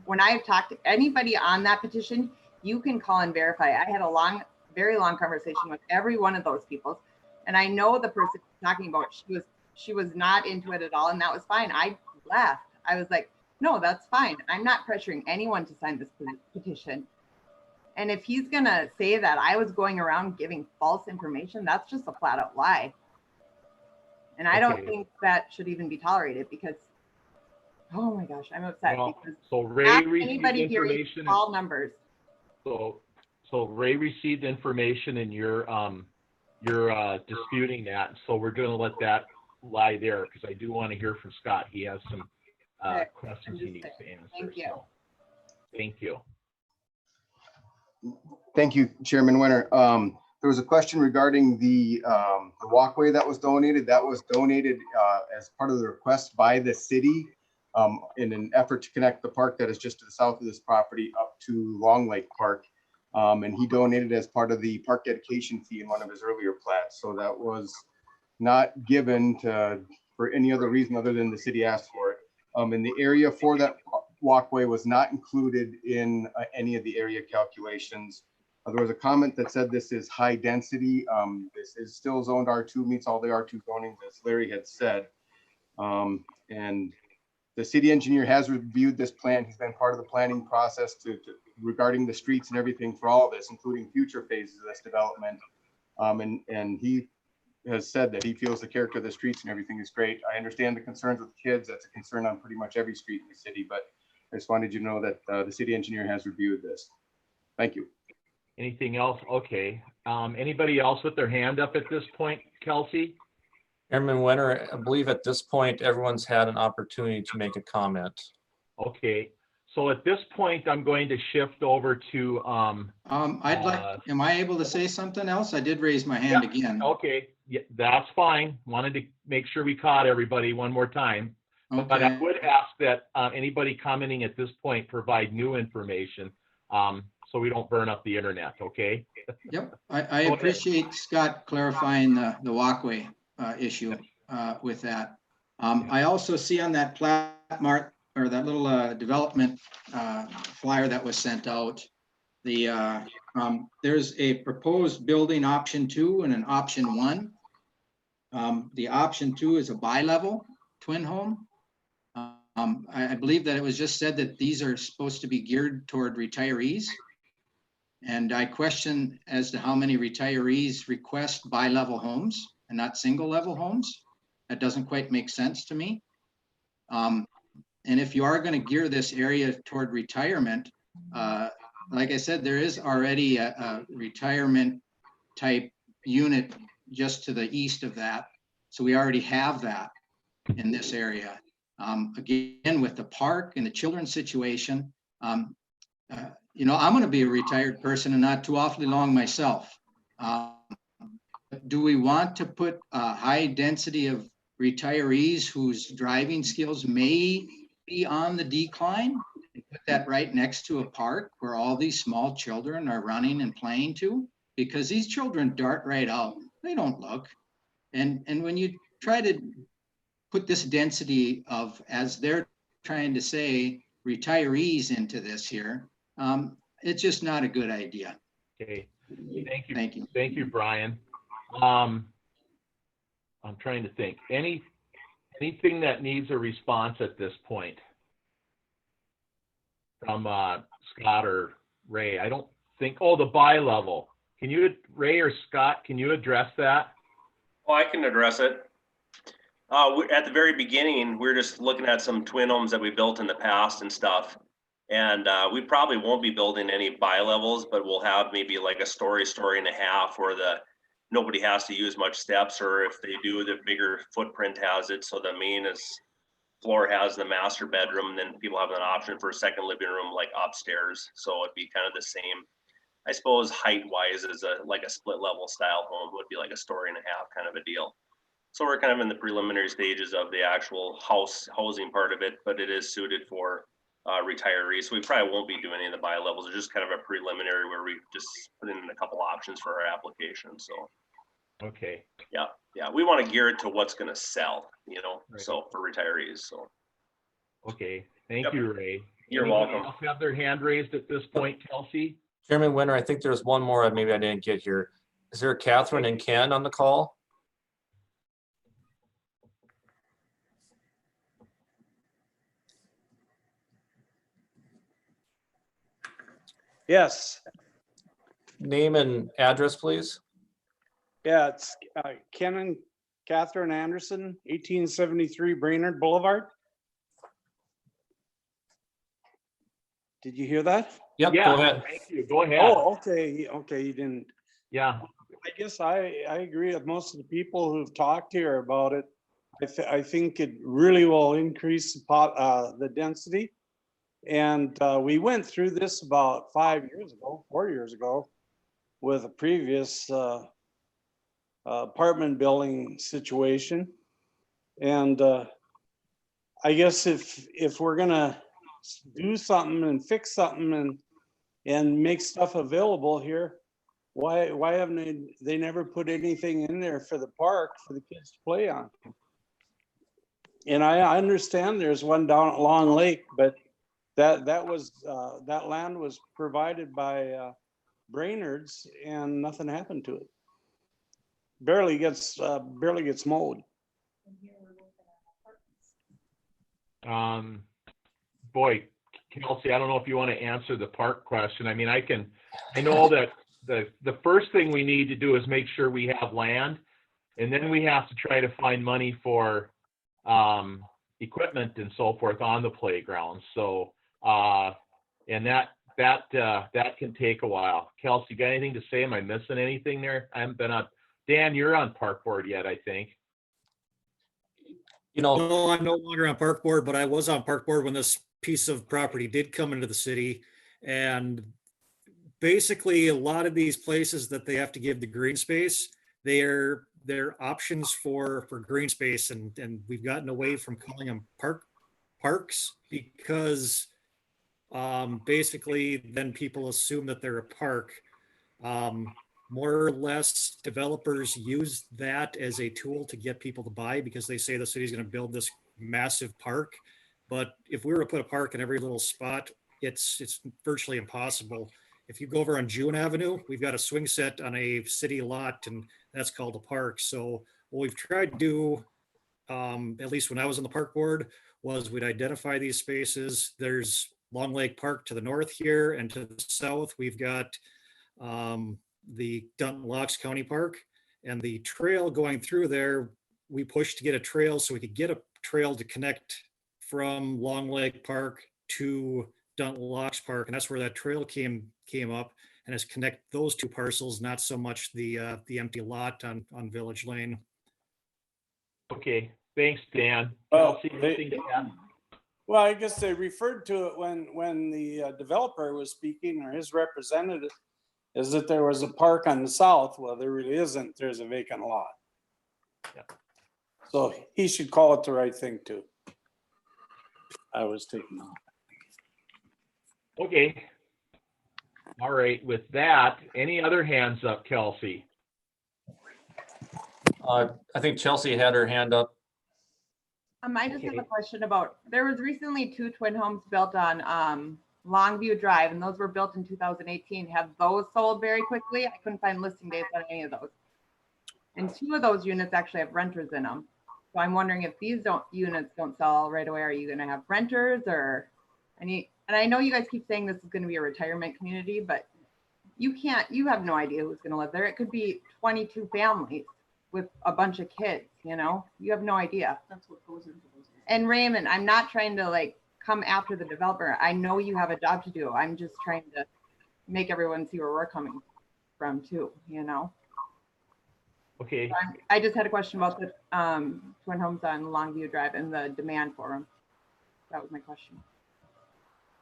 when I've talked to anybody on that petition, you can call and verify. I had a very long conversation with every one of those people. And I know the person talking about, she was not into it at all. And that was fine. I left. I was like, no, that's fine. I'm not pressuring anyone to sign this petition. And if he's going to say that I was going around giving false information, that's just a flat out lie. And I don't think that should even be tolerated because, oh my gosh, I'm upset. Well, because so Ray received anybody here information. all numbers. So Ray received information, and you're disputing that. So we're going to let that lie there because I do want to hear from Scott. He has some questions he needs to answer. Thank you. So, thank you. Thank you, Chairman Winter. There was a question regarding the walkway that was donated. That was donated as part of the request by the city in an effort to connect the park that is just to the south of this property up to Long Lake Park. And he donated as part of the park dedication fee in one of his earlier plats. So that was not given for any other reason other than the city asked for it. And the area for that walkway was not included in any of the area calculations. There was a comment that said this is high density. This is still zoned R2, meets all the R2 zonings, as Larry had said. And the city engineer has reviewed this plan. He's been part of the planning process regarding the streets and everything for all of this, including future phases of this development. And he has said that he feels the character of the streets and everything is great. I understand the concerns with kids. That's a concern on pretty much every street in the city, but I just wanted you to know that the city engineer has reviewed this. Thank you. Anything else? Okay. Anybody else with their hand up at this point, Kelsey? Chairman Winter, I believe at this point, everyone's had an opportunity to make a comment. Okay. So at this point, I'm going to shift over to. am I able to say something else? I did raise my hand again. Okay, yeah, that's fine. Wanted to make sure we caught everybody one more time. Okay. But I would ask that anybody commenting at this point provide new information so we don't burn up the internet, okay? Yep, I appreciate Scott clarifying the walkway issue. with that. I also see on that plat mark or that little development flyer that was sent out, there's a proposed building option 2 and an option 1. The option 2 is a bi-level twin home. I believe that it was just said that these are supposed to be geared toward retirees. And I question as to how many retirees request bi-level homes and not single level homes. That doesn't quite make sense to me. And if you are going to gear this area toward retirement, like I said, there is already a retirement type unit just to the east of that. So we already have that in this area. Again, with the park and the children's situation, you know, I'm going to be a retired person and not too awfully long myself. Do we want to put a high density of retirees whose driving skills may be on the decline and put that right next to a park where all these small children are running and playing to? Because these children dart right out. They don't look. And when you try to put this density of, as they're trying to say, retirees into this here, it's just not a good idea. Okay, thank you. Thank you. Thank you, Brian. I'm trying to think. Anything that needs a response at this point from Scott or Ray? I don't think. Oh, the bi-level. Can you, Ray or Scott, can you address that? Oh, I can address it. At the very beginning, we're just looking at some twin homes that we built in the past and stuff. And we probably won't be building any bi-levels, but we'll have maybe like a story and a half where nobody has to use much steps, or if they do, the bigger footprint has it. So the main floor has the master bedroom, and then people have an option for a second living room like upstairs. So it'd be kind of the same. I suppose height-wise is like a split level style home would be like a story and a half kind of a deal. So we're kind of in the preliminary stages of the actual housing part of it, but it is suited for retirees. So we probably won't be doing any of the bi-levels. It's just kind of a preliminary where we just put in a couple options for our application. So okay. Yeah, we want to gear it to what's going to sell, you know, right. So for retirees. So okay, thank you, Ray. You're Anyone welcome. else have their hand raised at this point, Kelsey? Chairman Winter, I think there's one more maybe I didn't get here. Is there Catherine and Ken on the call? Yes. Name and address, please. Yeah, it's Ken and Catherine Anderson, 1873 Brainerd Boulevard. Did you hear that? Yep, go ahead. Thank you. Go ahead. Oh, okay. Okay, you didn't. Yeah. I guess I agree with most of the people who've talked here about it. I think it really will increase the density. And we went through this about 4 years ago, with a previous apartment building situation. And I guess if we're gonna do something and fix something and make stuff available here, why haven't they never put anything in there for the park for the kids to play on? And I understand there's one down at Long Lake, but that land was provided by Brainerd's, and nothing happened to it. Barely gets mowed. Boy, Kelsey, I don't know if you want to answer the park question. I mean, I know that the first thing we need to do is make sure we have land, and then we have to try to find money for equipment and so forth on the playground. So, and that can take a while. Kelsey, got anything to say? Am I missing anything there? I haven't been on. Dan, you're on park board yet, I think. You know, no, I'm no longer on park board, but I was on park board when this piece of property did come into the city. And basically a lot of these places that they have to give the green space, they're options for green space. And we've gotten away from calling them parks because basically then people assume that they're a park. more or less developers use that as a tool to get people to buy because they say the city's going to build this massive park. But if we were to put a park in every little spot, it's virtually impossible. If you go over on June Avenue, we've got a swing set on a city lot, and that's called a park. So what we've tried to do, at least when I was on the park board, was we'd identify these spaces. There's Long Lake Park to the north here, and to the south, we've got the Dunton Locks County Park, and the trail going through there, we pushed to get a trail so we could get a trail to connect from Long Lake Park to Dunton Locks Park, and that's where that trail came up, and has connect those two parcels, not so much the empty lot on Village Lane. Okay, thanks, Dan. Well, Kelsey, anything to add? Well, I guess they referred to it when the developer was speaking, or his representative, is that there was a park on the south. Well, there really isn't. There's a vacant lot. Yeah. So he should call it the right thing too. I was taking off. Okay. All right, with that, any other hands up, Kelsey? I think Chelsea had her hand up. I just have a question about, there was recently 2 twin homes built on Longview Drive, and those were built in 2018. Have those sold very quickly? I couldn't find listing dates on any of those. And 2 of those units actually have renters in them. So I'm wondering if these units don't sell right away, are you gonna have renters or any? And I know you guys keep saying this is gonna be a retirement community, but you have no idea who's gonna live there. It could be 22 families with a bunch of kids, you know? You have no idea. That's what goes into those. And Raymond, I'm not trying to like come after the developer. I know you have a job to do. I'm just trying to make everyone see where we're coming from too, you know? Okay. So I just had a question about the twin homes on Longview Drive and the demand for them. That was my question.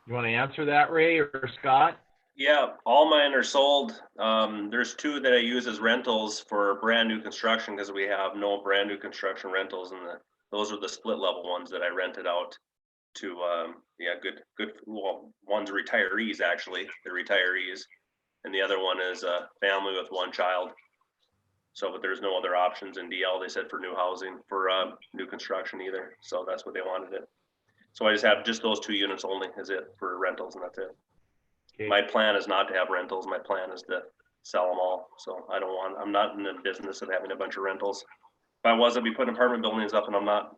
You want to answer that, Ray or Scott? Yeah, all mine are sold. There's 2 that I use as rentals for brand new construction because we have no brand new construction rentals, and those are the split level ones that I rented out to. Yeah, good. Well, one's retirees actually, they're retirees, and the other one is a family with 1 child. So, but there's no other options in DL. They said for new housing, for new construction either. So that's what they wanted it. So I just have those 2 units only is it for rentals, and that's it. Okay. My plan is not to have rentals. My plan is to sell them all. So I'm not in the business of having a bunch of rentals. If I was, I'd be putting apartment buildings up, and I'm not.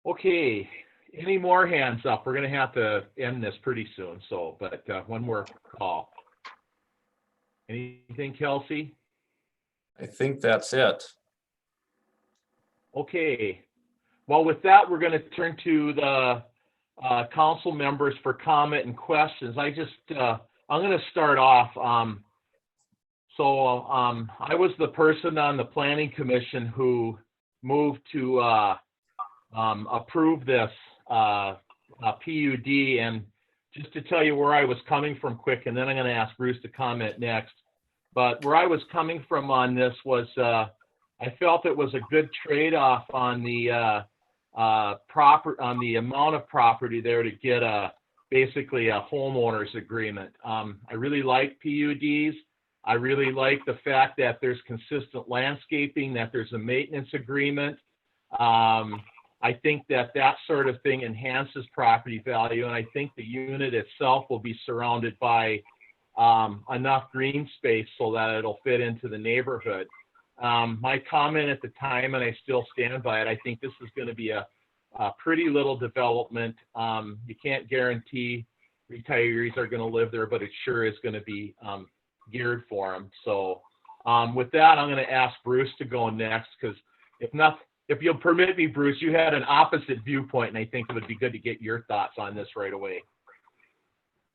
Okay, any more hands up? We're gonna have to end this pretty soon, so, but one more call. Anything, Kelsey? I think that's it. Okay, well, with that, we're gonna turn to the council members for comment and questions. I'm gonna start off. I was the person on the planning commission who moved to approve this PUD, and just to tell you where I was coming from quick, and then I'm going to ask Bruce to comment next. But where I was coming from on this was I felt it was a good trade-off on the amount of property there to get basically a homeowners agreement. I really like PUDs. I really like the fact that there's consistent landscaping, that there's a maintenance agreement. I think that sort of thing enhances property value, and I think the unit itself will be surrounded by enough green space so that it'll fit into the neighborhood. My comment at the time, and I still stand by it, I think this is going to be a pretty little development. You can't guarantee retirees are going to live there, but it sure is going to be geared for them. So with that, I'm going to ask Bruce to go next, because if you'll permit me, Bruce, you had an opposite viewpoint, and I think it would be good to get your thoughts on this right away.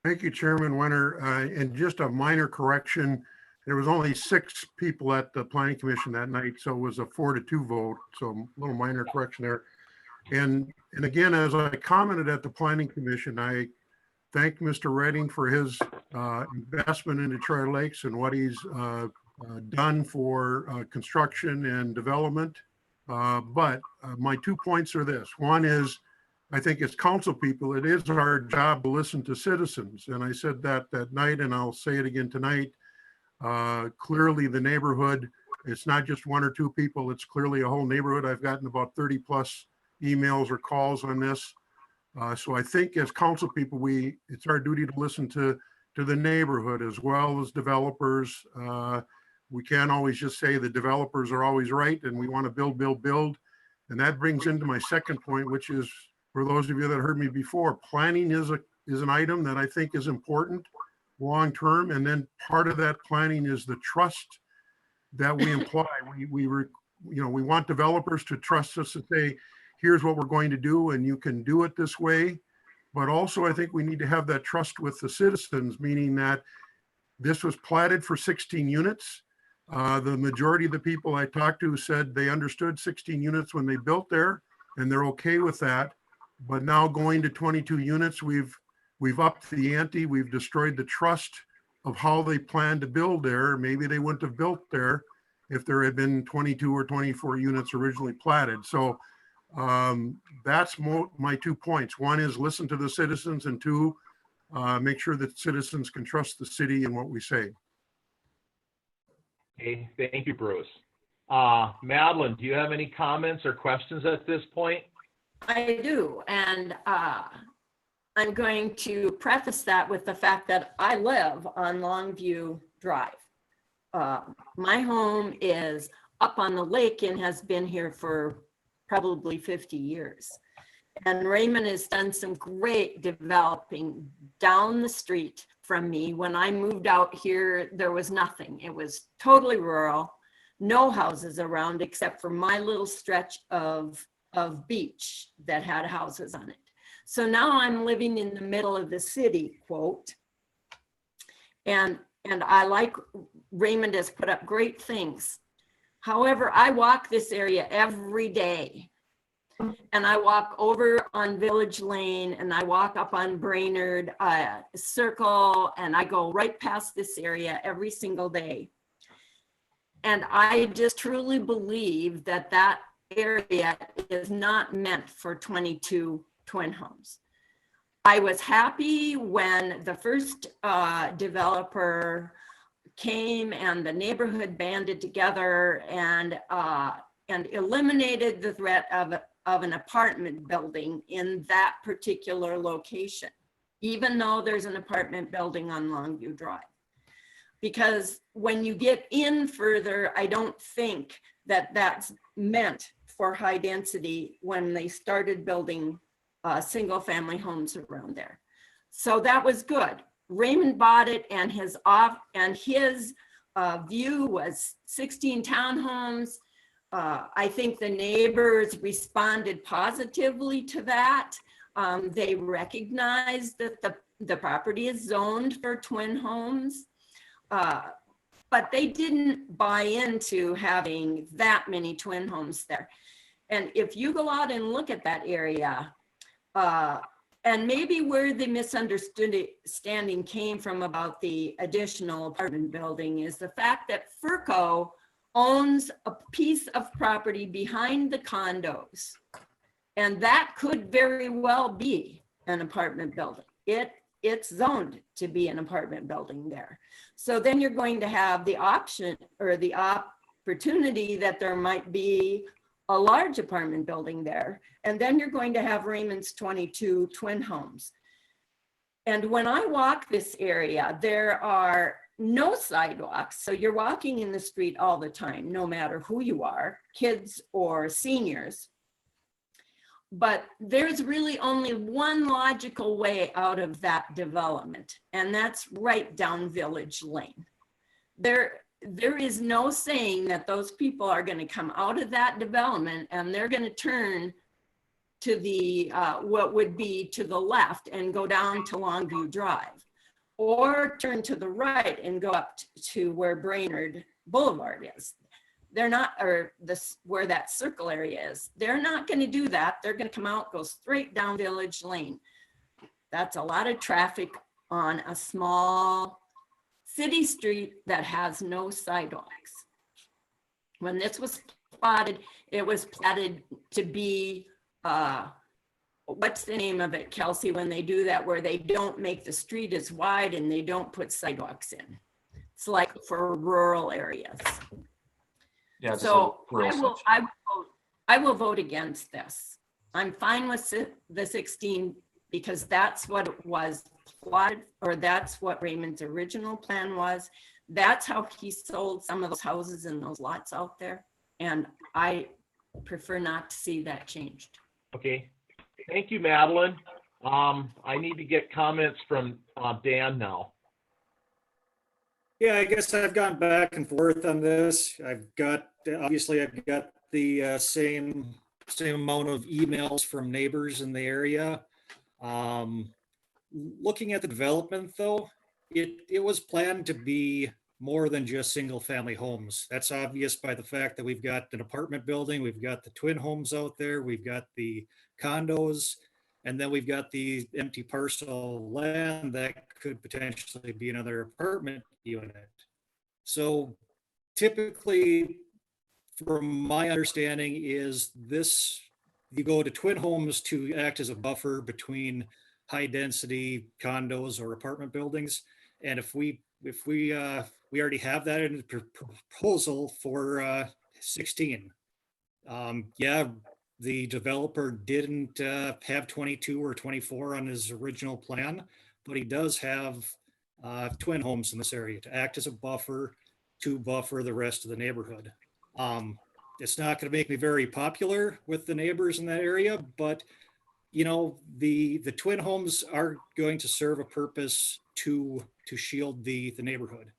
Thank you, Chairman Winter. And just a minor correction, there was only 6 people at the Planning Commission that night, so it was a 4-2 vote. So a little minor correction there. And again, as I commented at the Planning Commission, I thank Mr. Redding for his investment in Detroit Lakes and what he's done for construction and development. But my 2 points are this. One is, I think as council people, it is our job to listen to citizens. And I said that night, and I'll say it again tonight. Clearly the neighborhood, it's not just one or two people, it's clearly a whole neighborhood. I've gotten about 30 plus emails or calls on this. So I think as council people, it's our duty to listen to the neighborhood as well as developers. We can't always just say the developers are always right and we want to build, build, build. And that brings into my second point, which is for those of you that heard me before, planning is an item that I think is important long-term. And then part of that planning is the trust that we imply. We want developers to trust us to say, here's what we're going to do and you can do it this way. But also I think we need to have that trust with the citizens, meaning that this was platted for 16 units. The majority of the people I talked to said they understood 16 units when they built there and they're okay with that. But now going to 22 units, we've upped the ante, we've destroyed the trust of how they plan to build there. Maybe they wouldn't have built there if there had been 22 or 24 units originally platted. So that's my 2 points. One is listen to the citizens, and two, make sure that citizens can trust the city and what we say. Okay, thank you, Bruce. Madeline, do you have any comments or questions at this point? I do, and I'm going to preface that with the fact that I live on Longview Drive. My home is up on the lake and has been here for probably 50 years. And Raymond has done some great developing down the street from me. When I moved out here, there was nothing. It was totally rural, no houses around except for my little stretch of beach that had houses on it. So now I'm living in the middle of the city, quote. And I like Raymond has put up great things. However, I walk this area every day. And I walk over on Village Lane and I walk up on Brainerd Circle and I go right past this area every single day. And I just truly believe that that area is not meant for 22 twin homes. I was happy when the first developer came and the neighborhood banded together and eliminated the threat of an apartment building in that particular location, even though there's an apartment building on Longview Drive. Because when you get in further, I don't think that that's meant for high density when they started building single family homes around there. So that was good. Raymond bought it and his view was 16 townhomes. I think the neighbors responded positively to that. They recognized that the property is zoned for twin homes, but they didn't buy into having that many twin homes there. And if you go out and look at that area, and maybe where the misunderstanding came from about the additional apartment building is the fact that FERCO owns a piece of property behind the condos. And that could very well be an apartment building. It's zoned to be an apartment building there. So then you're going to have the option or the opportunity that there might be a large apartment building there. And then you're going to have Raymond's 22 twin homes. And when I walk this area, there are no sidewalks. So you're walking in the street all the time, no matter who you are, kids or seniors. But there's really only one logical way out of that development, and that's right down Village Lane. There is no saying that those people are going to come out of that development and they're going to turn to the what would be to the left and go down to Longview Drive, or turn to the right and go up to where Brainerd Boulevard is. They're not, or this where that circle area is. They're not going to do that. They're going to come out, go straight down Village Lane. That's a lot of traffic on a small city street that has no sidewalks. When this was plotted, it was platted to be, what's the name of it, Kelsey, when they do that, where they don't make the street as wide and they don't put sidewalks in. It's like for rural areas. Yeah, just a So rural section. I will vote against this. I'm fine with the 16 because that's what it was plotted, or that's what Raymond's original plan was. That's how he sold some of those houses and those lots out there. And I prefer not to see that changed. Okay, thank you, Madeline. I need to get comments from Dan now. Yeah, I guess I've gone back and forth on this. Obviously I've got the same amount of emails from neighbors in the area. Looking at the development though, it was planned to be more than just single family homes. That's obvious by the fact that we've got an apartment building, we've got the twin homes out there, we've got the condos, and then we've got the empty parcel land that could potentially be another apartment unit. So typically, from my understanding, is this, you go to twin homes to act as a buffer between high density condos or apartment buildings. And if we already have that in the proposal for 16. Yeah, the developer didn't have 22 or 24 on his original plan, but he does have twin homes in this area to act as a buffer to buffer the rest of the neighborhood. It's not going to make me very popular with the neighbors in that area, but you know, the twin homes are going to serve a purpose to shield the neighborhood.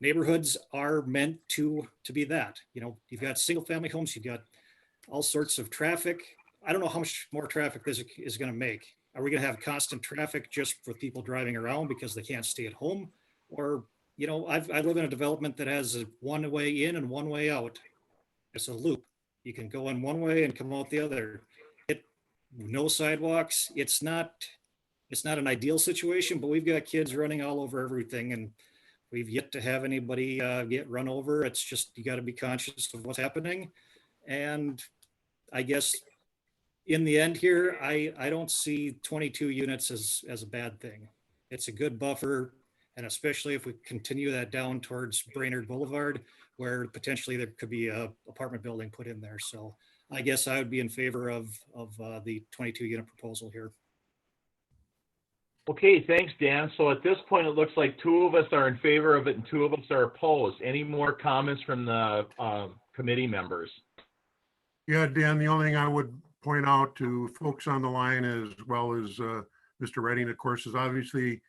Neighborhoods are meant to be that. You know, you've got single family homes, you've got all sorts of traffic. I don't know how much more traffic this is going to make. Are we going to have constant traffic just for people driving around because they can't stay at home? Or, you know, I live in a development that has a one way in and one way out. It's a loop. You can go in one way and come out the other. No sidewalks. It's not an ideal situation, but we've got kids running all over everything, and we've yet to have anybody get run over. It's just, you got to be conscious of what's happening. And I guess in the end here, I don't see 22 units as a bad thing. It's a good buffer. And especially if we continue that down towards Brainerd Boulevard, where potentially there could be a apartment building put in there. So I guess I would be in favor of the 22 unit proposal here. Okay, thanks, Dan. So at this point, it looks like 2 of us are in favor of it and 2 of us are opposed. Any more comments from the committee members? Yeah, Dan, the only thing I would point out to folks on the line as well as Mr. Redding, of course, is obviously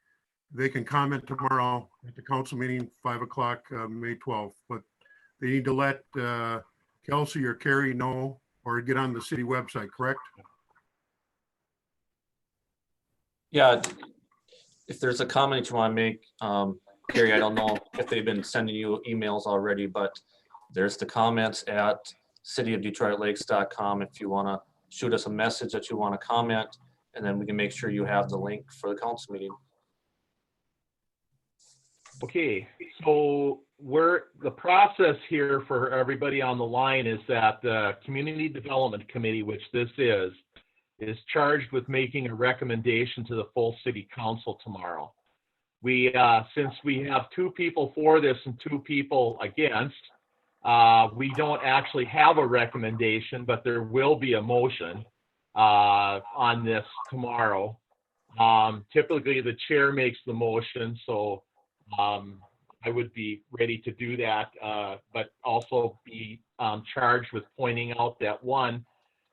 they can comment tomorrow at the council meeting, 5 o'clock, May 12th, but they need to let Kelsey or Carrie know or get on the city website, correct? Yeah, if there's a comment you want to make, Carrie, I don't know if they've been sending you emails already, but there's the comments at cityofdetroitlakes.com if you want to shoot us a message that you want to comment, and then we can make sure you have the link for the council meeting. Okay, so the process here for everybody on the line is that the Community Development Committee, which this is charged with making a recommendation to the full city council tomorrow. We, since we have 2 people for this and 2 people against, we don't actually have a recommendation, but there will be a motion on this tomorrow. Typically the chair makes the motion, so I would be ready to do that, but also be charged with pointing out that 1,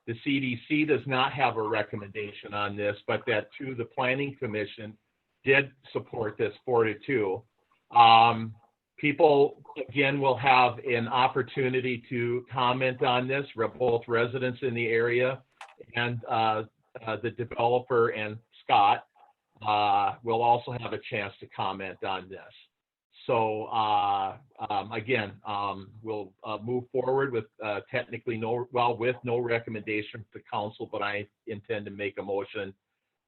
the CDC does not have a recommendation on this, but that 2, the Planning Commission did support this 4-2. People, again, will have an opportunity to comment on this, both residents in the area and the developer and Scott will also have a chance to comment on this. So again, we'll move forward with technically with no recommendation to council, but I intend to make a motion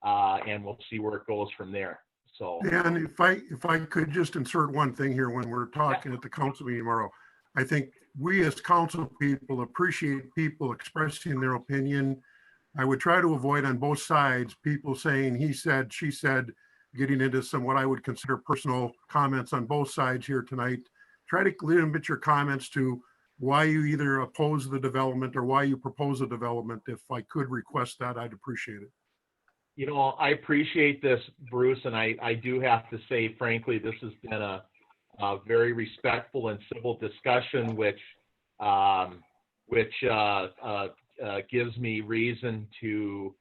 and we'll see where it goes from there. So, and if I could just insert one thing here when we're talking at the council meeting tomorrow, I think we as council people appreciate people expressing their opinion. I would try to avoid on both sides people saying he said, she said, getting into some what I would consider personal comments on both sides here tonight. Try to limit your comments to why you either oppose the development or why you propose a development. If I could request that, I'd appreciate it. You know, I appreciate this, Bruce, and I do have to say, frankly, this has been a very respectful and civil discussion, which gives me reason to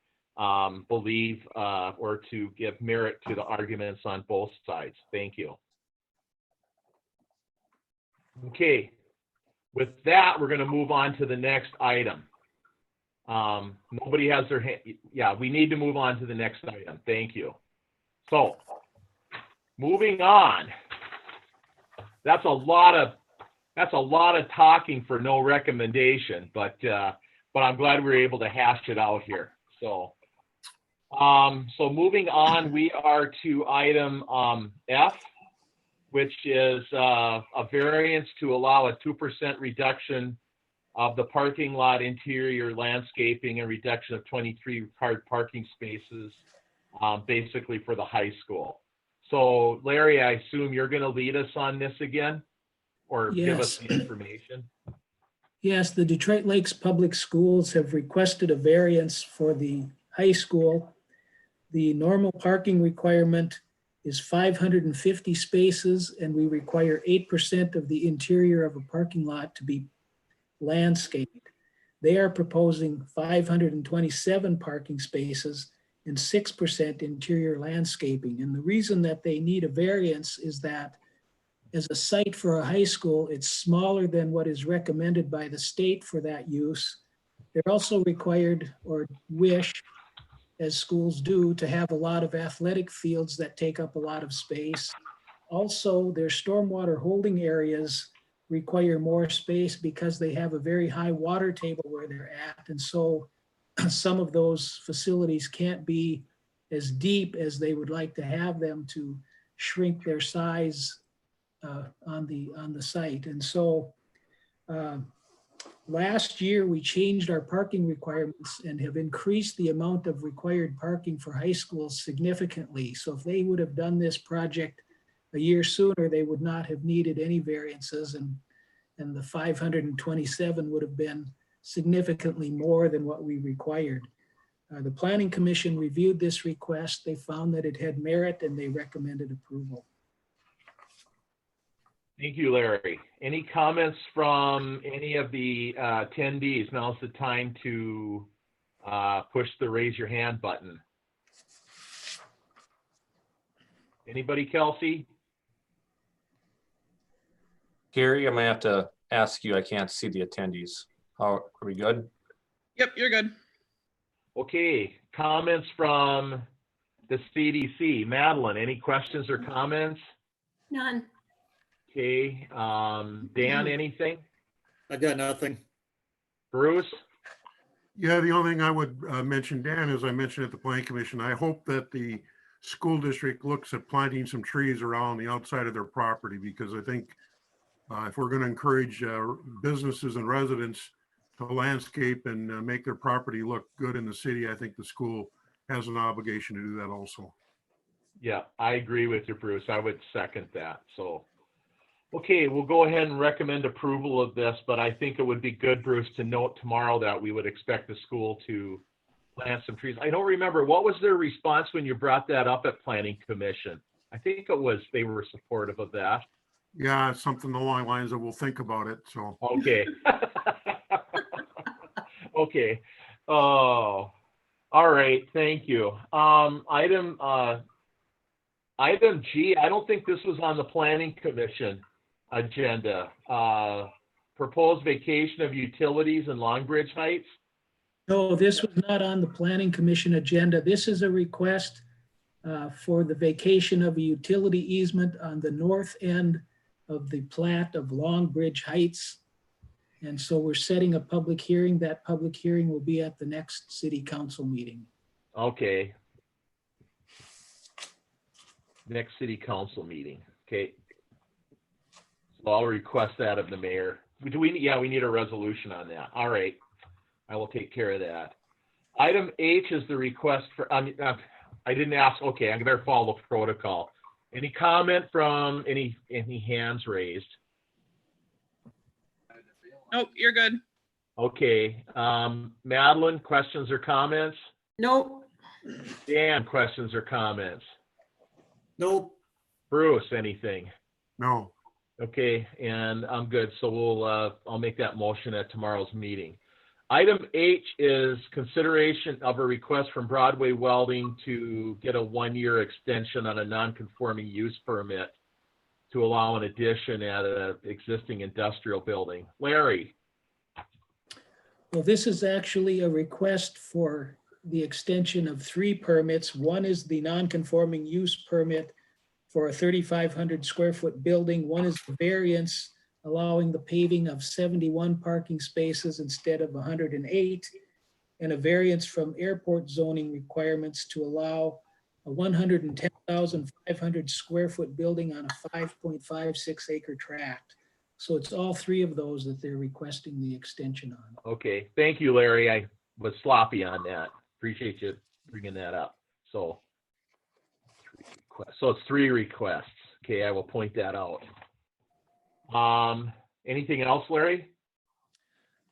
believe or to give merit to the arguments on both sides. Thank you. Okay, with that, we're going to move on to the next item. Nobody has their hand. Yeah, we need to move on to the next item. Thank you. So, moving on. That's a lot of talking for no recommendation, but I'm glad we were able to hash it out here. So, moving on, we are to item F, which is a variance to allow a 2% reduction of the parking lot interior landscaping and reduction of 23 required parking spaces, basically for the high school. So Larry, I assume you're going to lead us on this again, or give us Yes. the information? Yes, the Detroit Lakes Public Schools have requested a variance for the high school. The normal parking requirement is 550 spaces, and we require 8% of the interior of a parking lot to be landscaped. They are proposing 527 parking spaces and 6% interior landscaping. And the reason that they need a variance is that as a site for a high school, it's smaller than what is recommended by the state for that use. They're also required or wish, as schools do, to have a lot of athletic fields that take up a lot of space. Also, their stormwater holding areas require more space because they have a very high water table where they're at. And so some of those facilities can't be as deep as they would like to have them to shrink their size on the site. And so last year we changed our parking requirements and have increased the amount of required parking for high schools significantly. So if they would have done this project a year sooner, they would not have needed any variances, and the 527 would have been significantly more than what we required. The Planning Commission reviewed this request. They found that it had merit and they recommended approval. Thank you, Larry. Any comments from any of the attendees? Now's the time to push the raise your hand button. Anybody, Kelsey? Gary, I'm gonna have to ask you, I can't see the attendees. Are we good? Yep, you're good. Okay, comments from the CDC. Madeline, any questions or comments? None. Okay, Dan, anything? I got nothing. Bruce? Yeah, the only thing I would mention, Dan, as I mentioned at the Planning Commission, I hope that the school district looks at planting some trees around the outside of their property, because I think if we're going to encourage businesses and residents to landscape and make their property look good in the city, I think the school has an obligation to do that also. Yeah, I agree with you, Bruce. I would second that. So, okay, we'll go ahead and recommend approval of this, but I think it would be good, Bruce, to note tomorrow that we would expect the school to plant some trees. I don't remember, what was their response when you brought that up at Planning Commission? I think it was they were supportive of that. Yeah, something along the lines of we'll think about it. So okay. Okay. Oh, all right. Thank you. Item G. I don't think this was on the Planning Commission agenda. Proposed vacation of utilities in Longbridge Heights. No, this was not on the Planning Commission agenda. This is a request for the vacation of a utility easement on the north end of the plat of Longbridge Heights. And so we're setting a public hearing. That public hearing will be at the next city council meeting. Okay. Next city council meeting. Okay. So I'll request that of the mayor. Yeah, we need a resolution on that. All right. I will take care of that. Item H is the request for, I I didn't ask. Okay, I better follow protocol. Any comment from any hands raised? Nope, you're good. Okay, Madeline, questions or comments? Nope. Dan, questions or comments? Nope. Bruce, anything? No. Okay, and I'm good. So I'll make that motion at tomorrow's meeting. Item H is consideration of a request from Broadway Welding to get a 1-year extension on a non-conforming use permit to allow an addition at an existing industrial building. Larry. Well, this is actually a request for the extension of 3 permits. One is the non-conforming use permit for a 3,500 square foot building. One is the variance allowing the paving of 71 parking spaces instead of 108, and a variance from airport zoning requirements to allow a 110,500 square foot building on a 5.56 acre tract. So it's all 3 of those that they're requesting the extension on. Okay, thank you, Larry. I was sloppy on that. Appreciate you bringing that up. So, it's 3 requests. Okay, I will point that out. Anything else, Larry?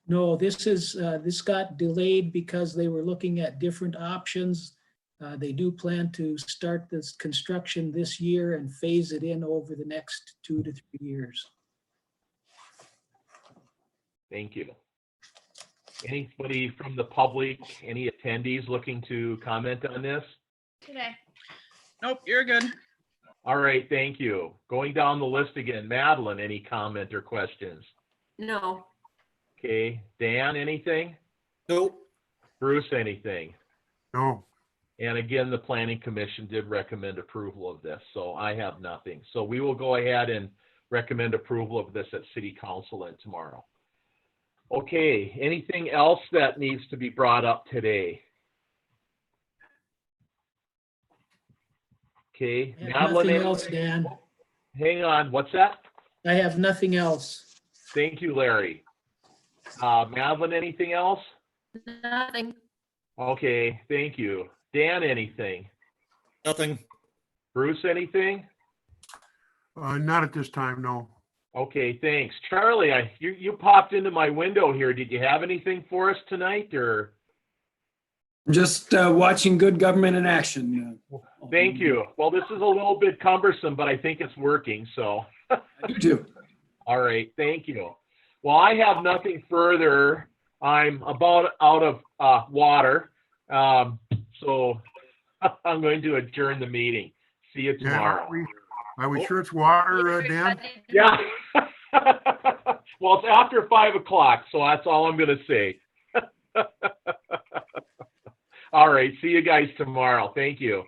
No, this got delayed because they were looking at different options. They do plan to start this construction this year and phase it in over the next 2 to 3 years. Thank you. Anybody from the public, any attendees looking to comment on this? Today. Nope, you're good. All right, thank you. Going down the list again, Madeline, any comment or questions? No. Okay, Dan, anything? Nope. Bruce, anything? No. And again, the Planning Commission did recommend approval of this, so I have nothing. So we will go ahead and recommend approval of this at City Council and tomorrow. Okay, anything else that needs to be brought up today? Okay, I have Madeline, nothing else, Dan. hang on, what's that? I have nothing else. Thank you, Larry. Madeline, anything else? Nothing. Okay, thank you. Dan, anything? Nothing. Bruce, anything? Not at this time, no. Okay, thanks. Charlie, you popped into my window here. Did you have anything for us tonight, or? Just watching good government in action. Thank you. Well, this is a little bit cumbersome, but I think it's working, so. I do too. All right, thank you. Well, I have nothing further. I'm about out of water, so I'm going to adjourn the meeting. See you tomorrow. Are we sure it's water, Dan? Yeah. Well, it's after 5 o'clock, so that's all I'm going to say. All right. See you guys tomorrow. Thank you.